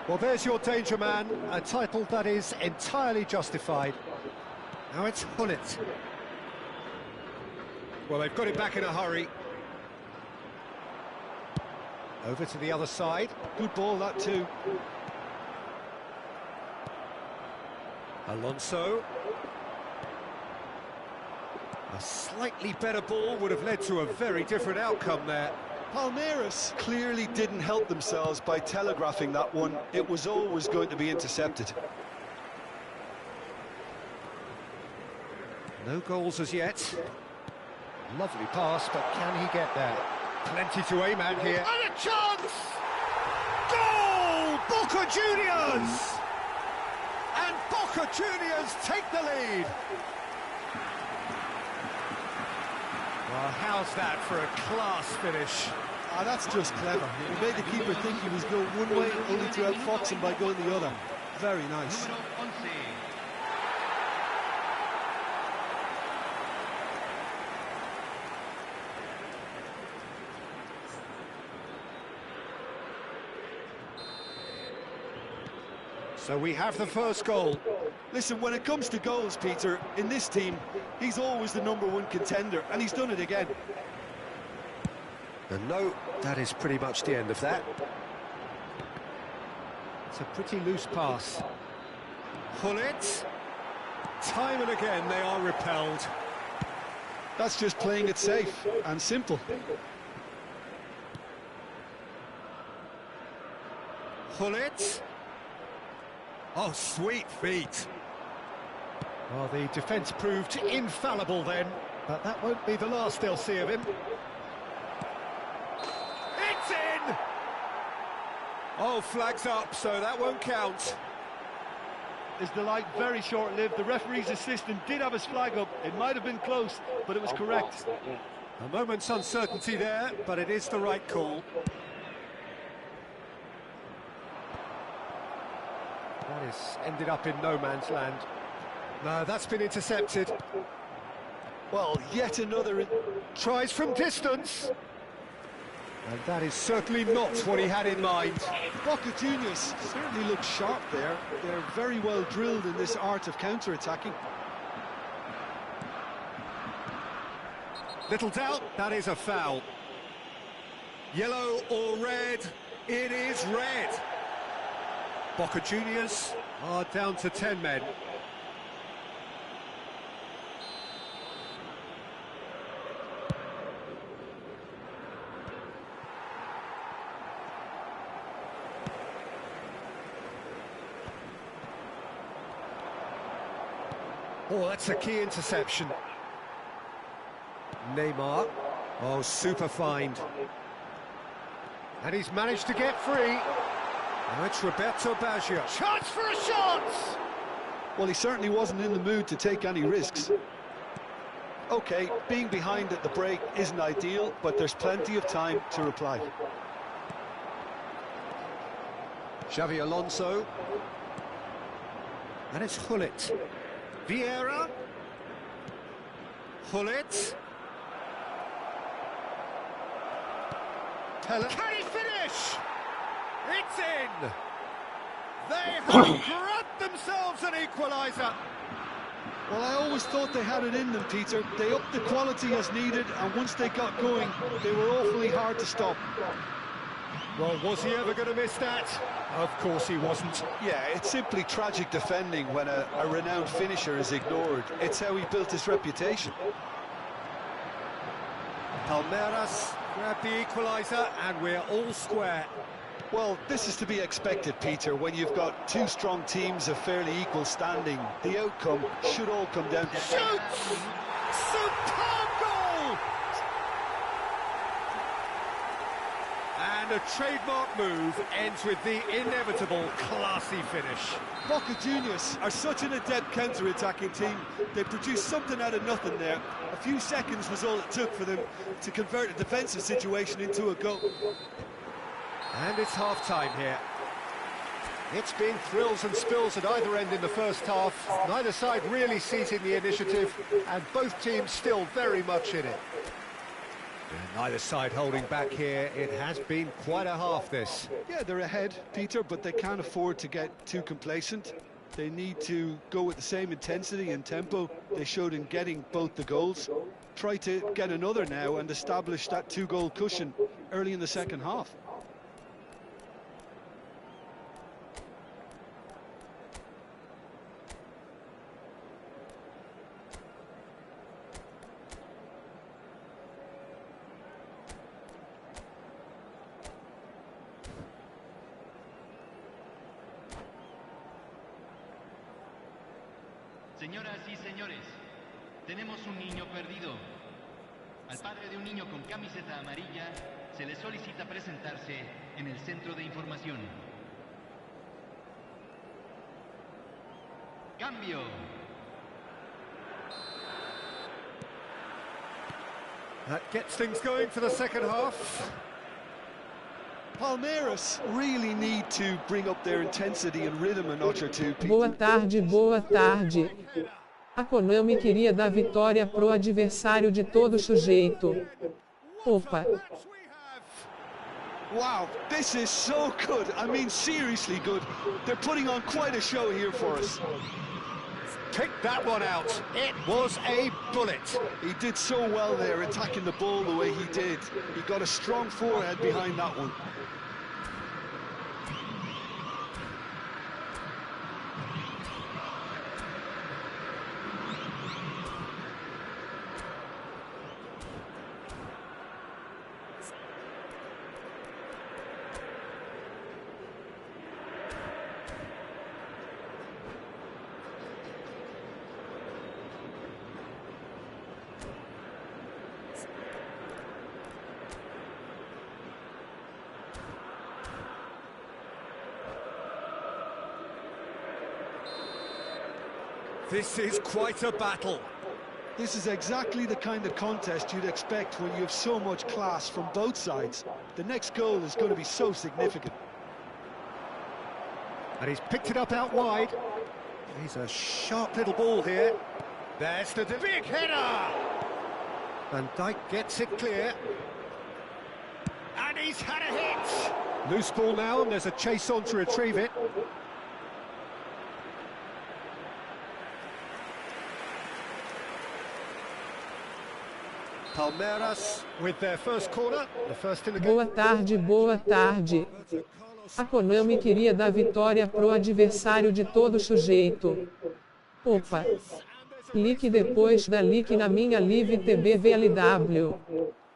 Well, there's your danger man, a title that is entirely justified. Now it's Hullet. Well, they've got it back in a hurry. Over to the other side. Good ball, that too. Alonso. A slightly better ball would have led to a very different outcome there. Palmeiras clearly didn't help themselves by telegraphing that one. It was always going to be intercepted. No goals as yet. Lovely pass, but can he get there? Plenty to aim at here. And a chance! Goal! Boca Juniors! And Boca Juniors take the lead. Well, how's that for a class finish? Ah, that's just clever. He made the keeper think he was going one way, only to outfox him by going the other. Very nice. So we have the first goal. Listen, when it comes to goals, Peter, in this team, he's always the #1 contender, and he's done it again. And no, that is pretty much the end of that. It's a pretty loose pass. Hullet. Time and again they are repelled. That's just playing it safe and simple. Hullet. Oh, sweet feet. Well, the defence proved infallible then, but that won't be the last they'll see of him. It's in! Oh, flags up, so that won't count. His delight very short-lived. The referee's assistant did have his flag up. It might have been close, but it was correct. A moment's uncertainty there, but it is the right call. That has ended up in no man's land. No, that's been intercepted. Well, yet another... Tries from distance. And that is certainly not what he had in mind. Boca Juniors certainly look sharp there. They're very well drilled in this art of counter-attacking. Little doubt, that is a foul. Yellow or red? It is red. Boca Juniors are down to 10 men. Oh, that's a key interception. Neymar. Oh, super find. And he's managed to get free. Now it's Roberto Baggio. Chance for a shot! Well, he certainly wasn't in the mood to take any risks. Okay, being behind at the break isn't ideal, but there's plenty of time to reply. Xavi Alonso. And it's Hullet. Vieira. Hullet. Can he finish? It's in! They have grabbed themselves an equaliser. Well, I always thought they had it in them, Peter. They upped the quality as needed, and once they got going, they were awfully hard to stop. Well, was he ever going to miss that? Of course he wasn't. Yeah, it's simply tragic defending when a renowned finisher is ignored. It's how he built his reputation. Palmeiras grabbed the equaliser, and we're all square. Well, this is to be expected, Peter, when you've got two strong teams of fairly equal standing. The outcome should all come down to... Shoots! Superb goal! And a trademark move ends with the inevitable classy finish. Boca Juniors are such an adept counter-attacking team. They produced something out of nothing there. A few seconds was all it took for them to convert a defensive situation into a goal. And it's half-time here. It's been thrills and spills at either end in the first half. Neither side really seizing the initiative, and both teams still very much in it. And neither side holding back here. It has been quite a half, this. Yeah, they're ahead, Peter, but they can't afford to get too complacent. They need to go with the same intensity and tempo they showed in getting both the goals. Try to get another now and establish that two-goal cushion early in the second half. Señoras y señores, tenemos un niño perdido. Al padre de un niño con camiseta amarilla se le solicita presentarse en el centro de información. Cambio. That gets things going for the second half. Palmeiras really need to bring up their intensity and rhythm a notch or two. Boa tarde, boa tarde. A Konami queria dar vitória pro adversário de todo sujeito. Opa. Wow, this is so good. I mean, seriously good. They're putting on quite a show here for us. Pick that one out. It was a bullet. He did so well there, attacking the ball the way he did. He got a strong forehead behind that one. This is quite a battle. This is exactly the kind of contest you'd expect when you have so much class from both sides. The next goal is going to be so significant. And he's picked it up out wide. He's a sharp little ball here. There's the big header! Van Dijk gets it clear. And he's had a hit! Loose ball now, and there's a chase on to retrieve it. Palmeiras with their first corner, the first in the game. Boa tarde, boa tarde. A Konami queria dar vitória pro adversário de todo jeito. Opa! Clique depois da link na minha live TB VLW.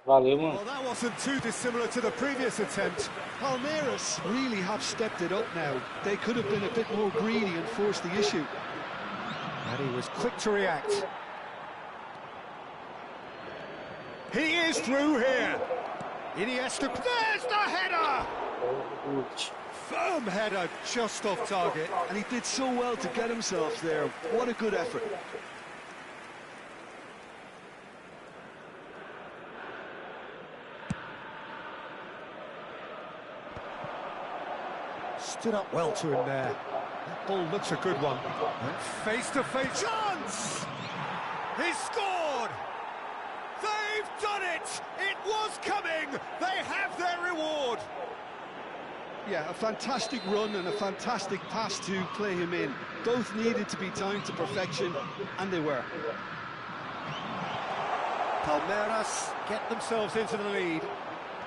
Valeu, mano. Well, that wasn't too dissimilar to the previous attempt. Palmeiras really have stepped it up now. They could have been a bit more greedy and forced the issue. And he was quick to react. He is through here. Iniesta, there's the header! Firm header, just off target. And he did so well to get himself there. What a good effort. Stood up well to him there. That ball looks a good one. Face-to-face chance! He scored! They've done it! It was coming! They have their reward! Yeah, a fantastic run and a fantastic pass to play him in. Both needed to be timed to perfection, and they were. Palmeiras get themselves into the lead.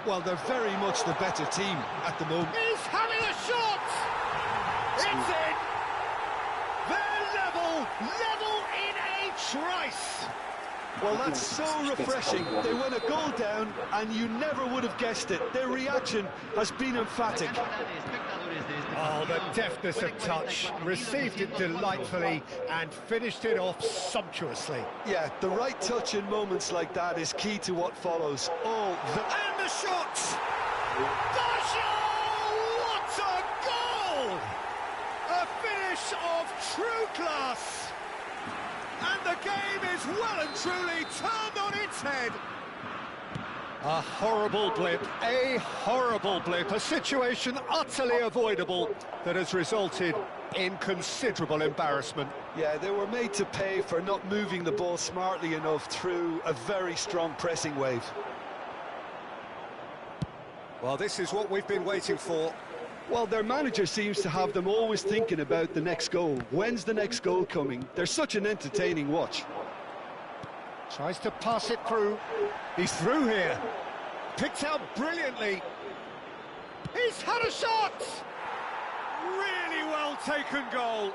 Well, they're very much the better team at the moment. He's having a shot! It's in! They're level in a trice! Well, that's so refreshing. They went a goal down, and you never would have guessed it. Their reaction has been emphatic. Oh, the deftness of touch. Received it delightfully and finished it off sumptuously. Yeah, the right touch in moments like that is key to what follows. And the shot! What a goal! A finish of true class! And the game is well and truly turned on its head. A horrible blip, a situation utterly avoidable that has resulted in considerable embarrassment. Yeah, they were made to pay for not moving the ball smartly enough through a very strong pressing wave. Well, this is what we've been waiting for. Well, their manager seems to have them always thinking about the next goal. When's the next goal coming? They're such an entertaining watch. Tries to pass it through. He's through here. Picked out brilliantly. He's had a shot! Really well taken goal.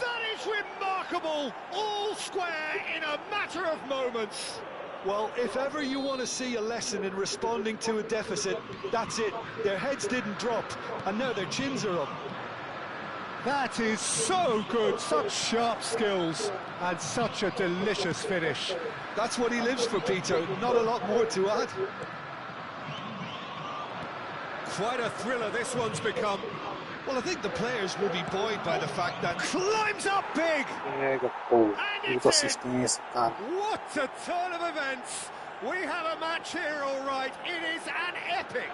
That is remarkable. All square in a matter of moments. Well, if ever you want to see a lesson in responding to a deficit, that's it. Their heads didn't drop, and now their chins are up. That is so good, such sharp skills, and such a delicious finish. That's what he lives for, Peter, not a lot more to add. Quite a thriller this one's become. Well, I think the players will be buoyed by the fact that... Climbs up big! Pega, pô. Muita assistência, cara. What a turn of events! We have a match here, all right. It is an epic.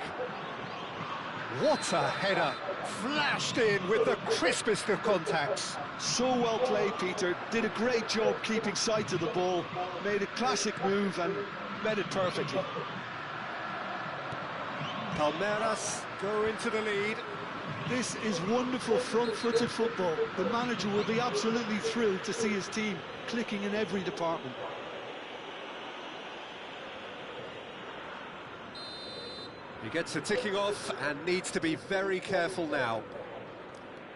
What a header! Flashed in with the crispest of contacts. So well played, Peter. Did a great job keeping sight of the ball. Made a classic move and met it perfectly. Palmeiras go into the lead. This is wonderful front-footed football. The manager will be absolutely thrilled to see his team clicking in every department. He gets a ticking off and needs to be very careful now.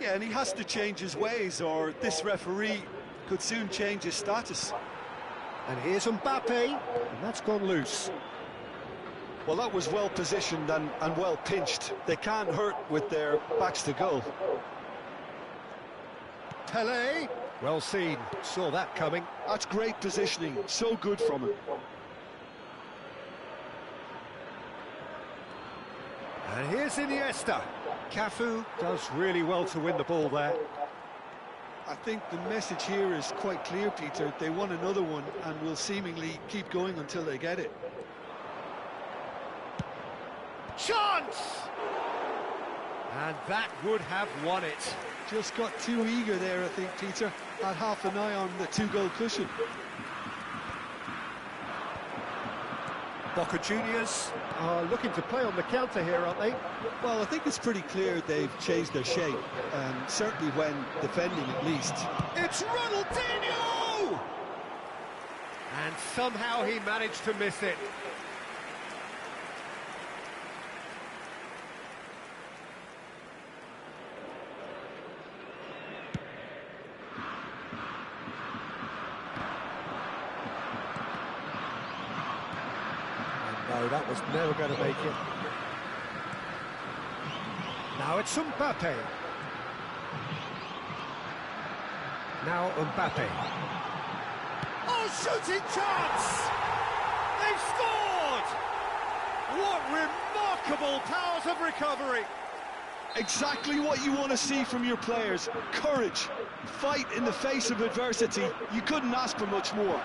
Yeah, and he has to change his ways, or this referee could soon change his status. And here's Mbappe, and that's gone loose. Well, that was well positioned and well pinched. They can't hurt with their backs to goal. Pelé, well seen, saw that coming. That's great positioning, so good from him. And here's Iniesta. Cafu does really well to win the ball there. I think the message here is quite clear, Peter. They won another one and will seemingly keep going until they get it. Chance! And that would have won it. Just got too eager there, I think, Peter. Had half an eye on the two-goal cushion. Boca Juniors are looking to play on the counter here, aren't they? Well, I think it's pretty clear they've changed their shape, certainly when defending at least. It's Ronaldinho! And somehow he managed to miss it. No, that was never going to make it. Now it's Mbappe. Now Mbappe. Oh, shooting chance! They've scored! What remarkable powers of recovery! Exactly what you want to see from your players. Courage, fight in the face of adversity. You couldn't ask for much more.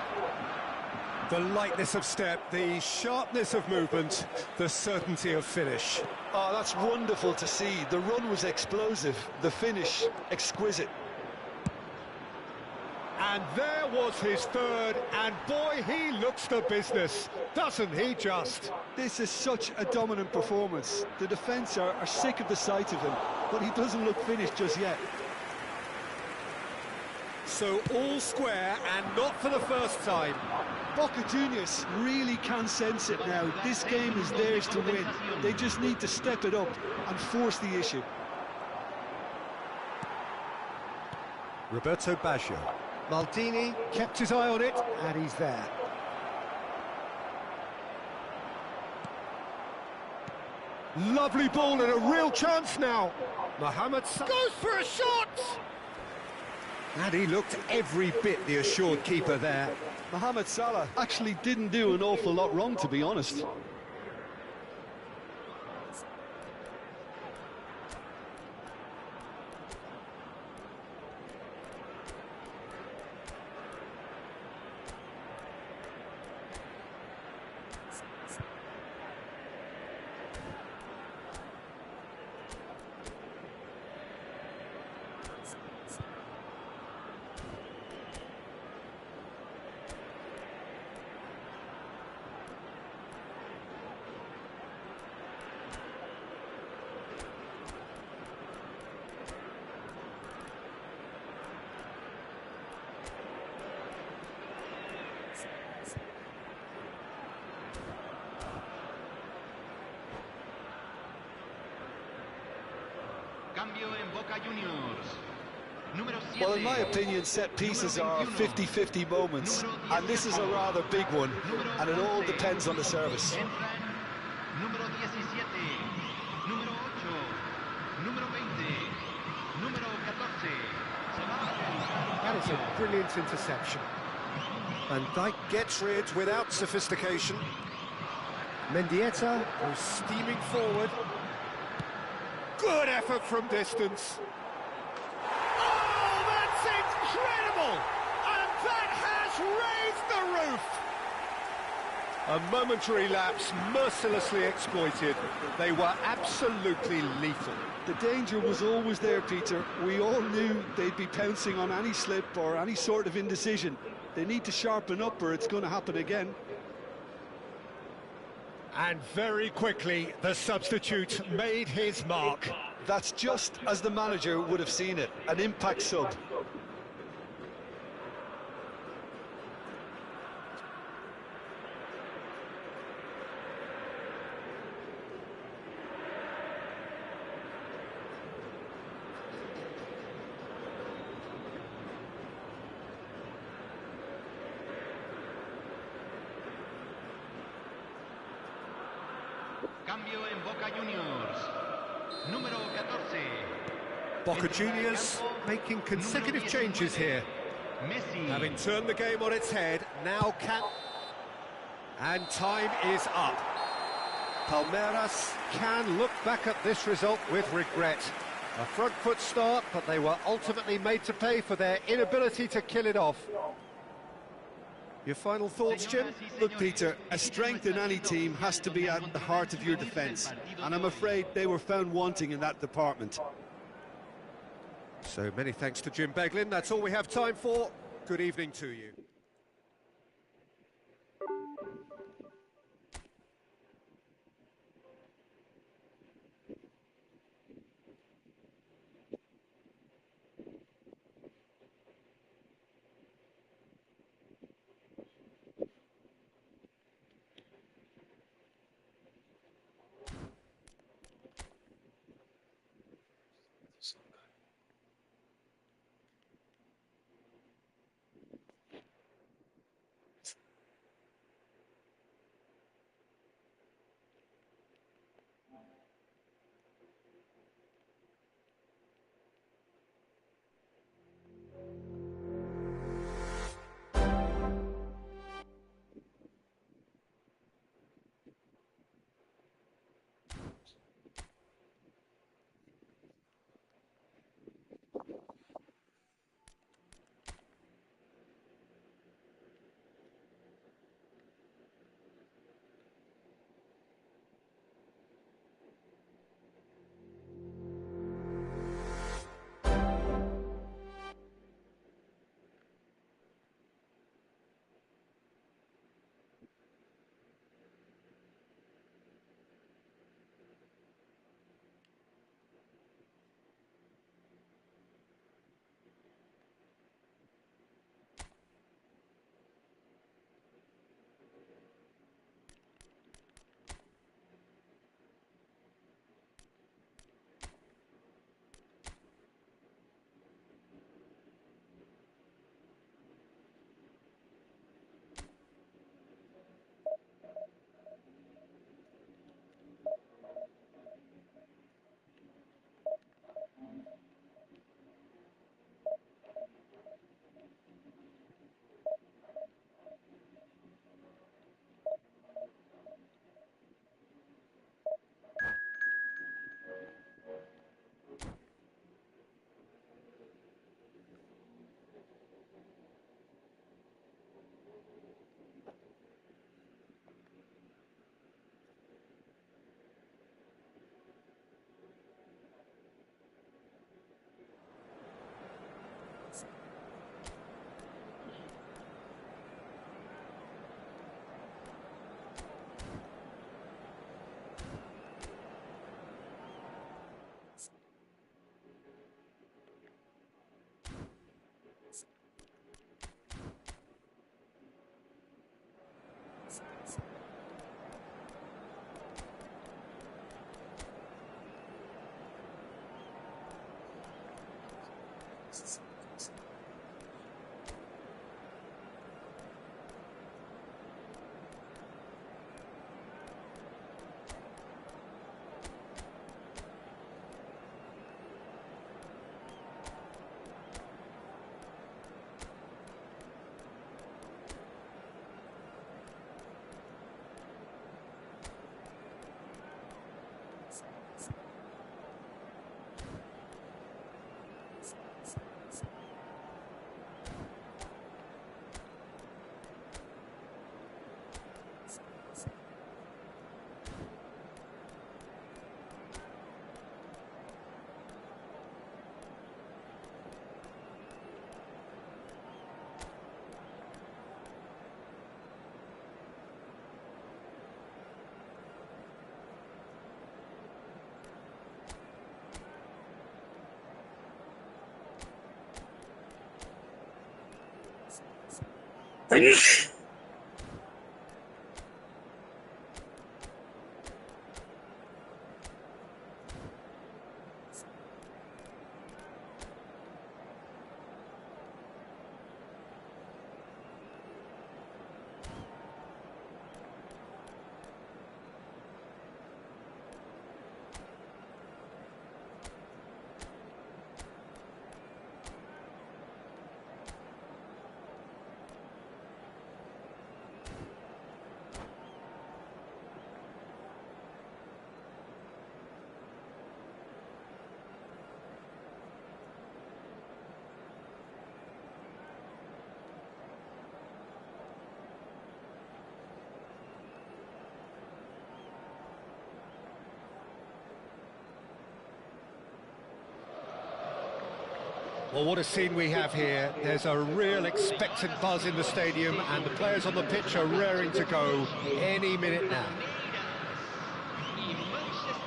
The lightness of step, the sharpness of movement, the certainty of finish. Oh, that's wonderful to see. The run was explosive, the finish exquisite. And there was his third, and boy, he looks the business, doesn't he just? This is such a dominant performance. The defence are sick of the sight of him, but he doesn't look finished just yet. So all square, and not for the first time. Boca Juniors really can sense it now. This game is theirs to win. They just need to step it up and force the issue. Roberto Baggio. Maldini kept his eye on it, and he's there. Lovely ball and a real chance now. Mohamed goes for a shot! And he looked every bit the assured keeper there. Mohamed Salah actually didn't do an awful lot wrong, to be honest. Cambio en Boca Juniors. Número 7. Well, in my opinion, set pieces are 50-50 moments, and this is a rather big one, and it all depends on the service. Entran número 17, número 8, número 20, número 14. Se va a realizar. That is a brilliant interception. Van Dijk gets rid without sophistication. Mendieta goes steaming forward. Good effort from distance. Oh, that's incredible! And that has raised the roof! A momentary lapse mercilessly exploited. They were absolutely lethal. The danger was always there, Peter. We all knew they'd be pouncing on any slip or any sort of indecision. They need to sharpen up or it's going to happen again. And very quickly, the substitute made his mark. That's just as the manager would have seen it, an impact sub. Cambio en Boca Juniors. Número 14. Boca Juniors making consecutive changes here. Messi. Having turned the game on its head, now can... And time is up. Palmeiras can look back at this result with regret. A front foot start, but they were ultimately made to pay for their inability to kill it off. Your final thoughts, Jim? Look, Peter, a strength in any team has to be at the heart of your defence, and I'm afraid they were found wanting in that department. So many thanks to Jim Beglin. That's all we have time for. Good evening to you. Well, what a scene we have here. There's a real expectant buzz in the stadium, and the players on the pitch are raring to go any minute now.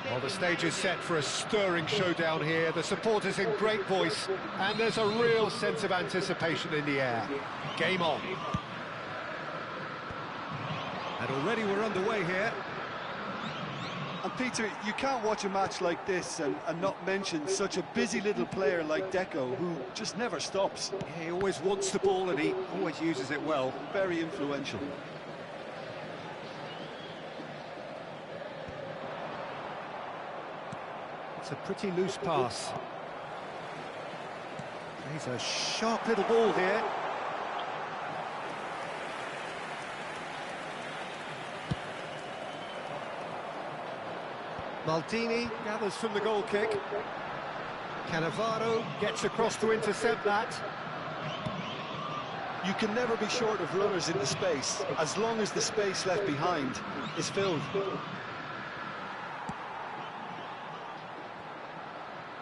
Well, the stage is set for a stirring showdown here. The supporters in great voice, and there's a real sense of anticipation in the air. Game on. And already we're underway here. And Peter, you can't watch a match like this and not mention such a busy little player like Deco, who just never stops. He always wants the ball and he always uses it well. Very influential. It's a pretty loose pass. He's a sharp little ball here. Maldini gathers from the goal kick. Cannavaro gets across to intercept that. You can never be short of runners in the space, as long as the space left behind is filled.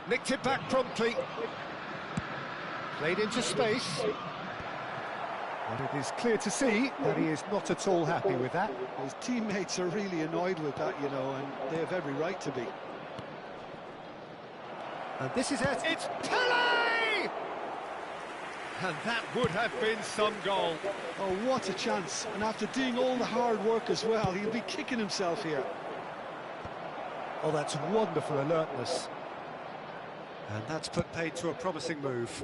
Nicked it back promptly. Played into space. But it is clear to see that he is not at all happy with that. His teammates are really annoyed with that, you know, and they have every right to be. And this is it. It's Pele! And that would have been some goal. Oh, what a chance. And after doing all the hard work as well, he'll be kicking himself here. Oh, that's wonderful alertness. And that's put paid to a promising move.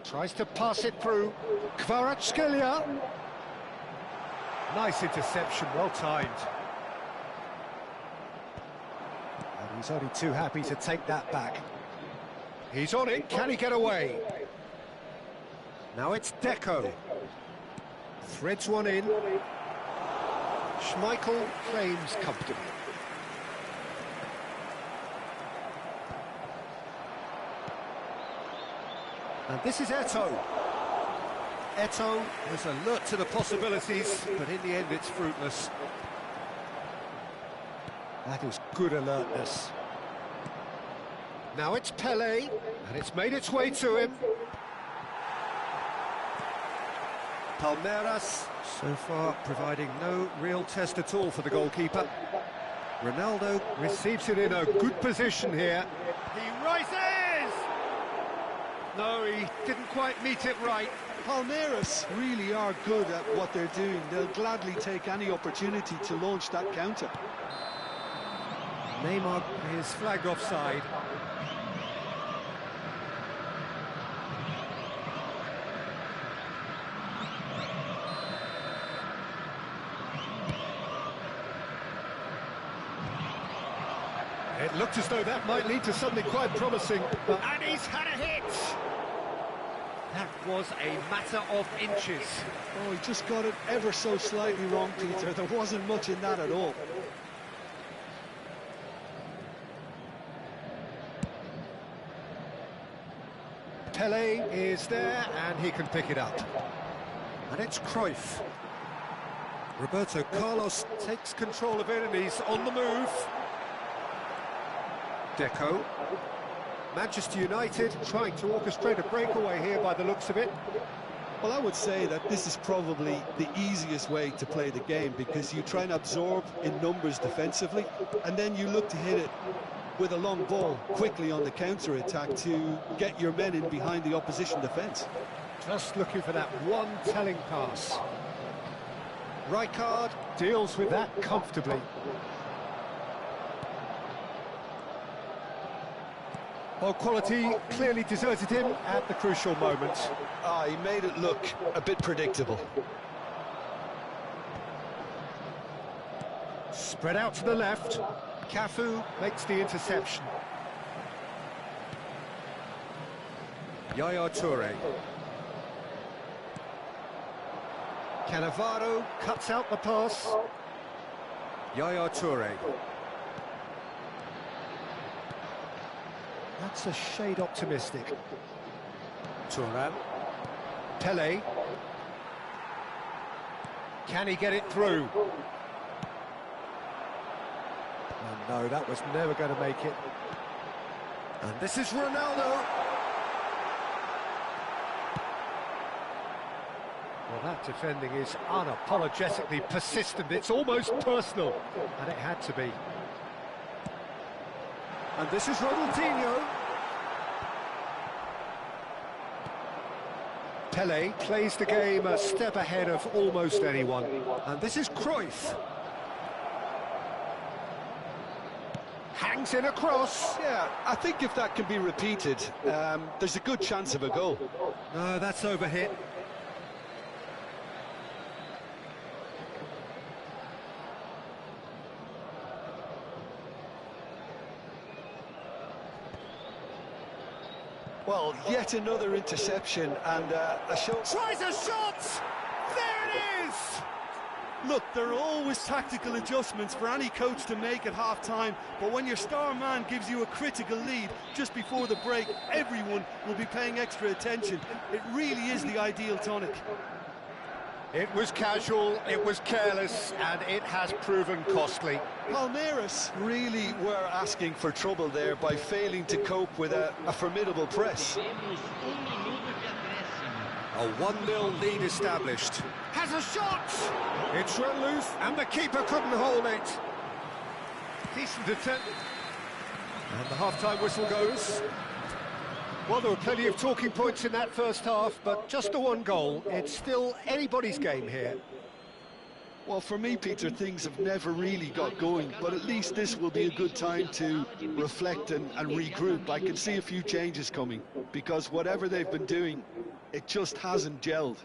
Tries to pass it through. Kvaratskhelia. Nice interception, well timed. And he's only too happy to take that back. He's on it, can he get away? Now it's Deco. Threads one in. Schmeichel claims comfortably. And this is Eto'o. Eto'o is alert to the possibilities, but in the end it's fruitless. That is good alertness. Now it's Pele, and it's made its way to him. Palmeiras, so far providing no real test at all for the goalkeeper. Ronaldo receives it in a good position here. He rises! No, he didn't quite meet it right. Palmeiras really are good at what they're doing. They'll gladly take any opportunity to launch that counter. Neymar is flagged offside. Looked as though that might lead to something quite promising. And he's had a hit! That was a matter of inches. Oh, he just got it ever so slightly wrong, Peter. There wasn't much in that at all. Pele is there, and he can pick it up. And it's Cruyff. Roberto Carlos takes control of it, and he's on the move. Deco. Manchester United trying to orchestrate a breakaway here by the looks of it. Well, I would say that this is probably the easiest way to play the game, because you try and absorb in numbers defensively, and then you look to hit it with a long ball quickly on the counter-attack to get your men in behind the opposition defence. Just looking for that one telling pass. Rijkaard deals with that comfortably. Well, quality clearly deserted him at the crucial moment. He made it look a bit predictable. Spread out to the left. Cafu makes the interception. Yaya Toure. Cannavaro cuts out the pass. Yaya Toure. That's a shade optimistic. Thuram. Pele. Can he get it through? Oh no, that was never going to make it. And this is Ronaldo. Well, that defending is unapologetically persistent. It's almost personal, and it had to be. And this is Ronaldinho. Pele plays the game a step ahead of almost anyone. And this is Cruyff. Hangs in a cross. Yeah, I think if that can be repeated, there's a good chance of a goal. No, that's overhit. Well, yet another interception and a shot. Tries a shot! There it is! Look, there are always tactical adjustments for any coach to make at half-time, but when your star man gives you a critical lead just before the break, everyone will be paying extra attention. It really is the ideal tonic. It was casual, it was careless, and it has proven costly. Palmeiras really were asking for trouble there by failing to cope with a formidable press. A 1-0 lead established. Has a shot! It's run loose, and the keeper couldn't hold it. Decent attempt. And the half-time whistle goes. Well, there were plenty of talking points in that first half, but just the one goal. It's still anybody's game here. Well, for me, Peter, things have never really got going, but at least this will be a good time to reflect and regroup. I can see a few changes coming, because whatever they've been doing, it just hasn't gelled.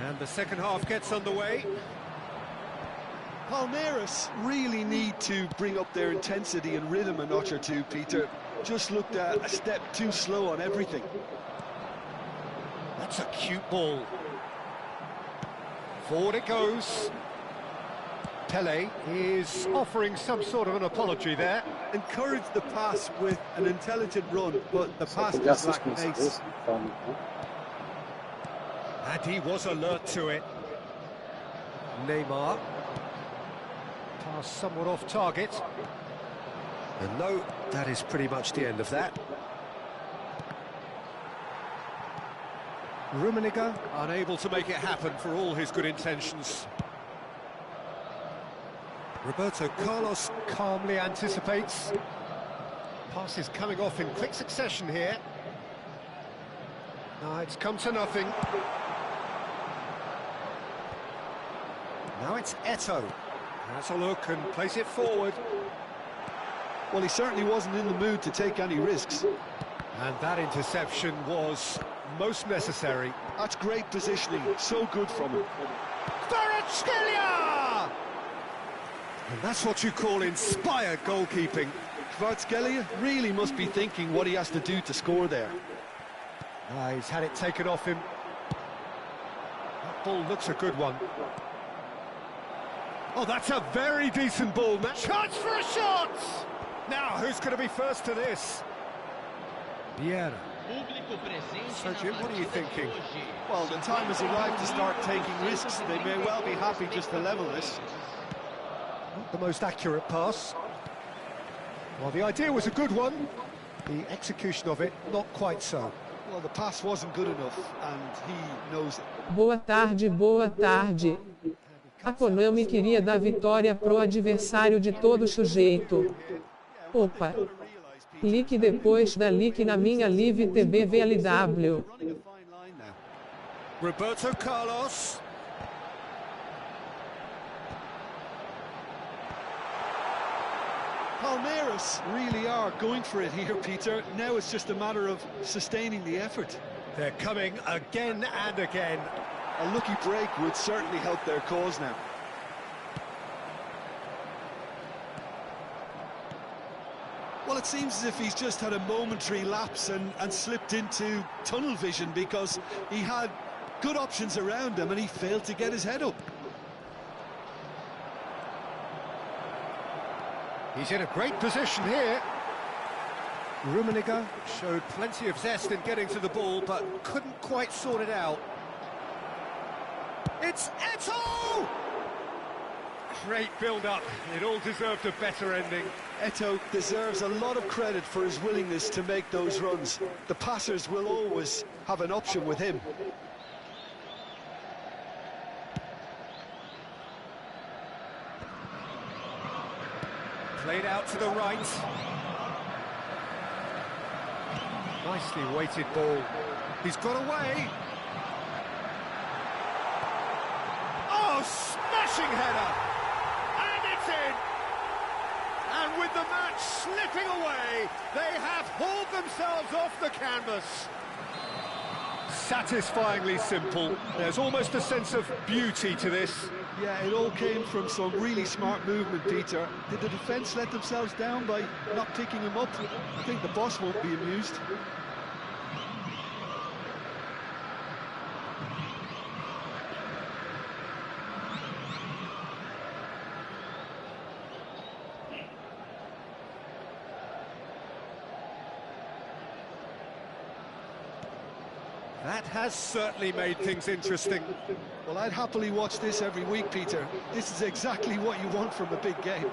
And The second half gets underway. Palmeiras really need to bring up their intensity and rhythm a notch or two, Peter. Just looked a step too slow on everything. That's a cute ball. Forward it goes. Pele is offering some sort of an apology there. Encouraged the pass with an intelligent run, but the pass just lacked pace. And he was alert to it. Neymar. Pass somewhat off target. And no, that is pretty much the end of that. Rummenigge unable to make it happen for all his good intentions. Roberto Carlos calmly anticipates. Pass is coming off in quick succession here. It's come to nothing. Now it's Eto'o. Has a look and plays it forward. Well, he certainly wasn't in the mood to take any risks. And that interception was most necessary. That's great positioning, so good from him. Kvaratskhelia! And that's what you call inspired goalkeeping. Kvaratskhelia really must be thinking what he has to do to score there. He's had it taken off him. That ball looks a good one. Oh, that's a very decent ball. Chance for a shot! Now, who's going to be first to this? Vieira. So, Jim, what are you thinking? Well, the time has arrived to start taking risks. They may well be happy just to level this. Not the most accurate pass. Well, the idea was a good one. The execution of it, not quite so. Well, the pass wasn't good enough, and he knows it. Boa tarde, boa tarde. A Konami queria dar vitória pro adversário de todo jeito. Opa. Clique depois da like na minha live TV VLW. Roberto Carlos. Palmeiras really are going for it here, Peter. Now it's just a matter of sustaining the effort. They're coming again and again. A lucky break would certainly help their cause now. Well, it seems as if he's just had a momentary lapse and slipped into tunnel vision, because he had good options around him and he failed to get his head up. He's in a great position here. Rummenigge showed plenty of zest in getting to the ball, but couldn't quite sort it out. It's Eto'o! Great build-up. It all deserved a better ending. Eto'o deserves a lot of credit for his willingness to make those runs. The passers will always have an option with him. Played out to the right. Nicely weighted ball. He's got away. Oh, smashing header! And it's in! And with the match slipping away, they have hauled themselves off the canvas. Satisfyingly simple. There's almost a sense of beauty to this. Yeah, it all came from some really smart movement, Peter. Did the defence let themselves down by not picking him up? I think the boss won't be amused. That has certainly made things interesting. Well, I'd happily watch this every week, Peter. This is exactly what you want from a big game.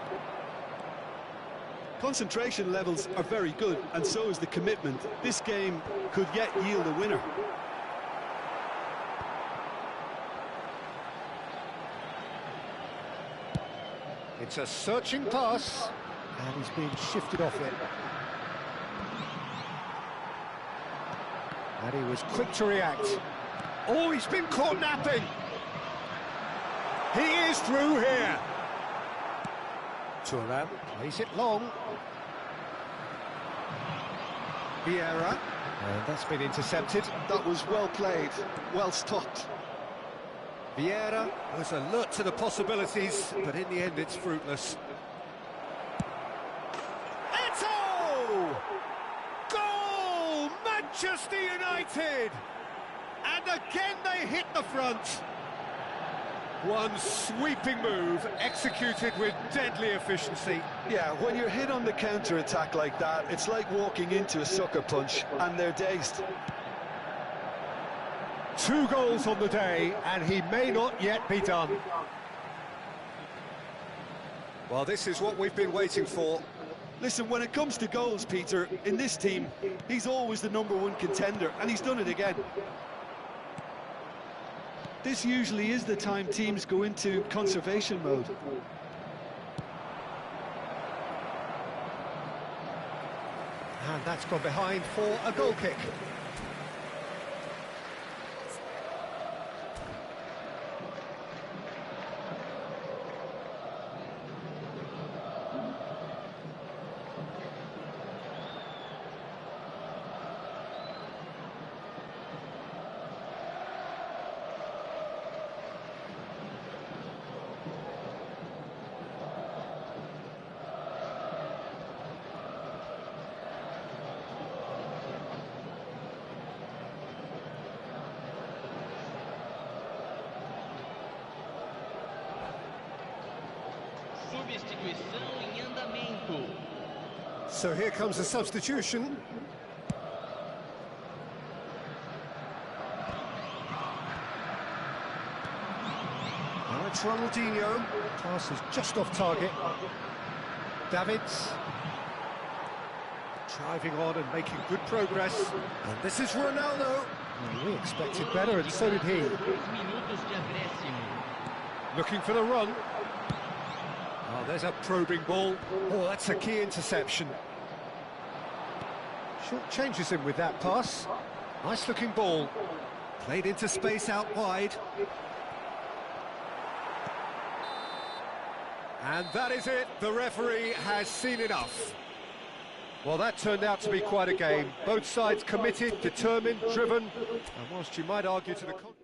Concentration levels are very good, and so is the commitment. This game could yet yield a winner. It's a searching pass, and he's being shifted off it. And he was quick to react. Oh, he's been caught napping. He is through here. Thuram plays it long. Vieira. And that's been intercepted. That was well played, well stopped. Vieira was alert to the possibilities, but in the end it's fruitless. Eto'o! Goal! Manchester United! And again they hit the front. One sweeping move, executed with deadly efficiency. Yeah, when you're hit on the counter-attack like that, it's like walking into a sucker punch, and they're dazed. 2 goals on the day, and he may not yet be done. Well, this is what we've been waiting for. Listen, when it comes to goals, Peter, in this team, he's always the #1 contender, and he's done it again. This usually is the time teams go into conservation mode. And that's gone behind for a goal kick. Substituição em andamento. So here comes a substitution. Now it's Ronaldinho. Pass is just off target. Davids. Driving on and making good progress. And this is Ronaldo. Well, we expected better, and so did he. 3 minutos de acréscimo. Looking for the run. Oh, there's a probing ball. Oh, that's a key interception. Short changes him with that pass. Nice looking ball. Played into space out wide. And that is it. The referee has seen enough. Well, that turned out to be quite a game. Both sides committed, determined, driven. And whilst you might argue to the contrary...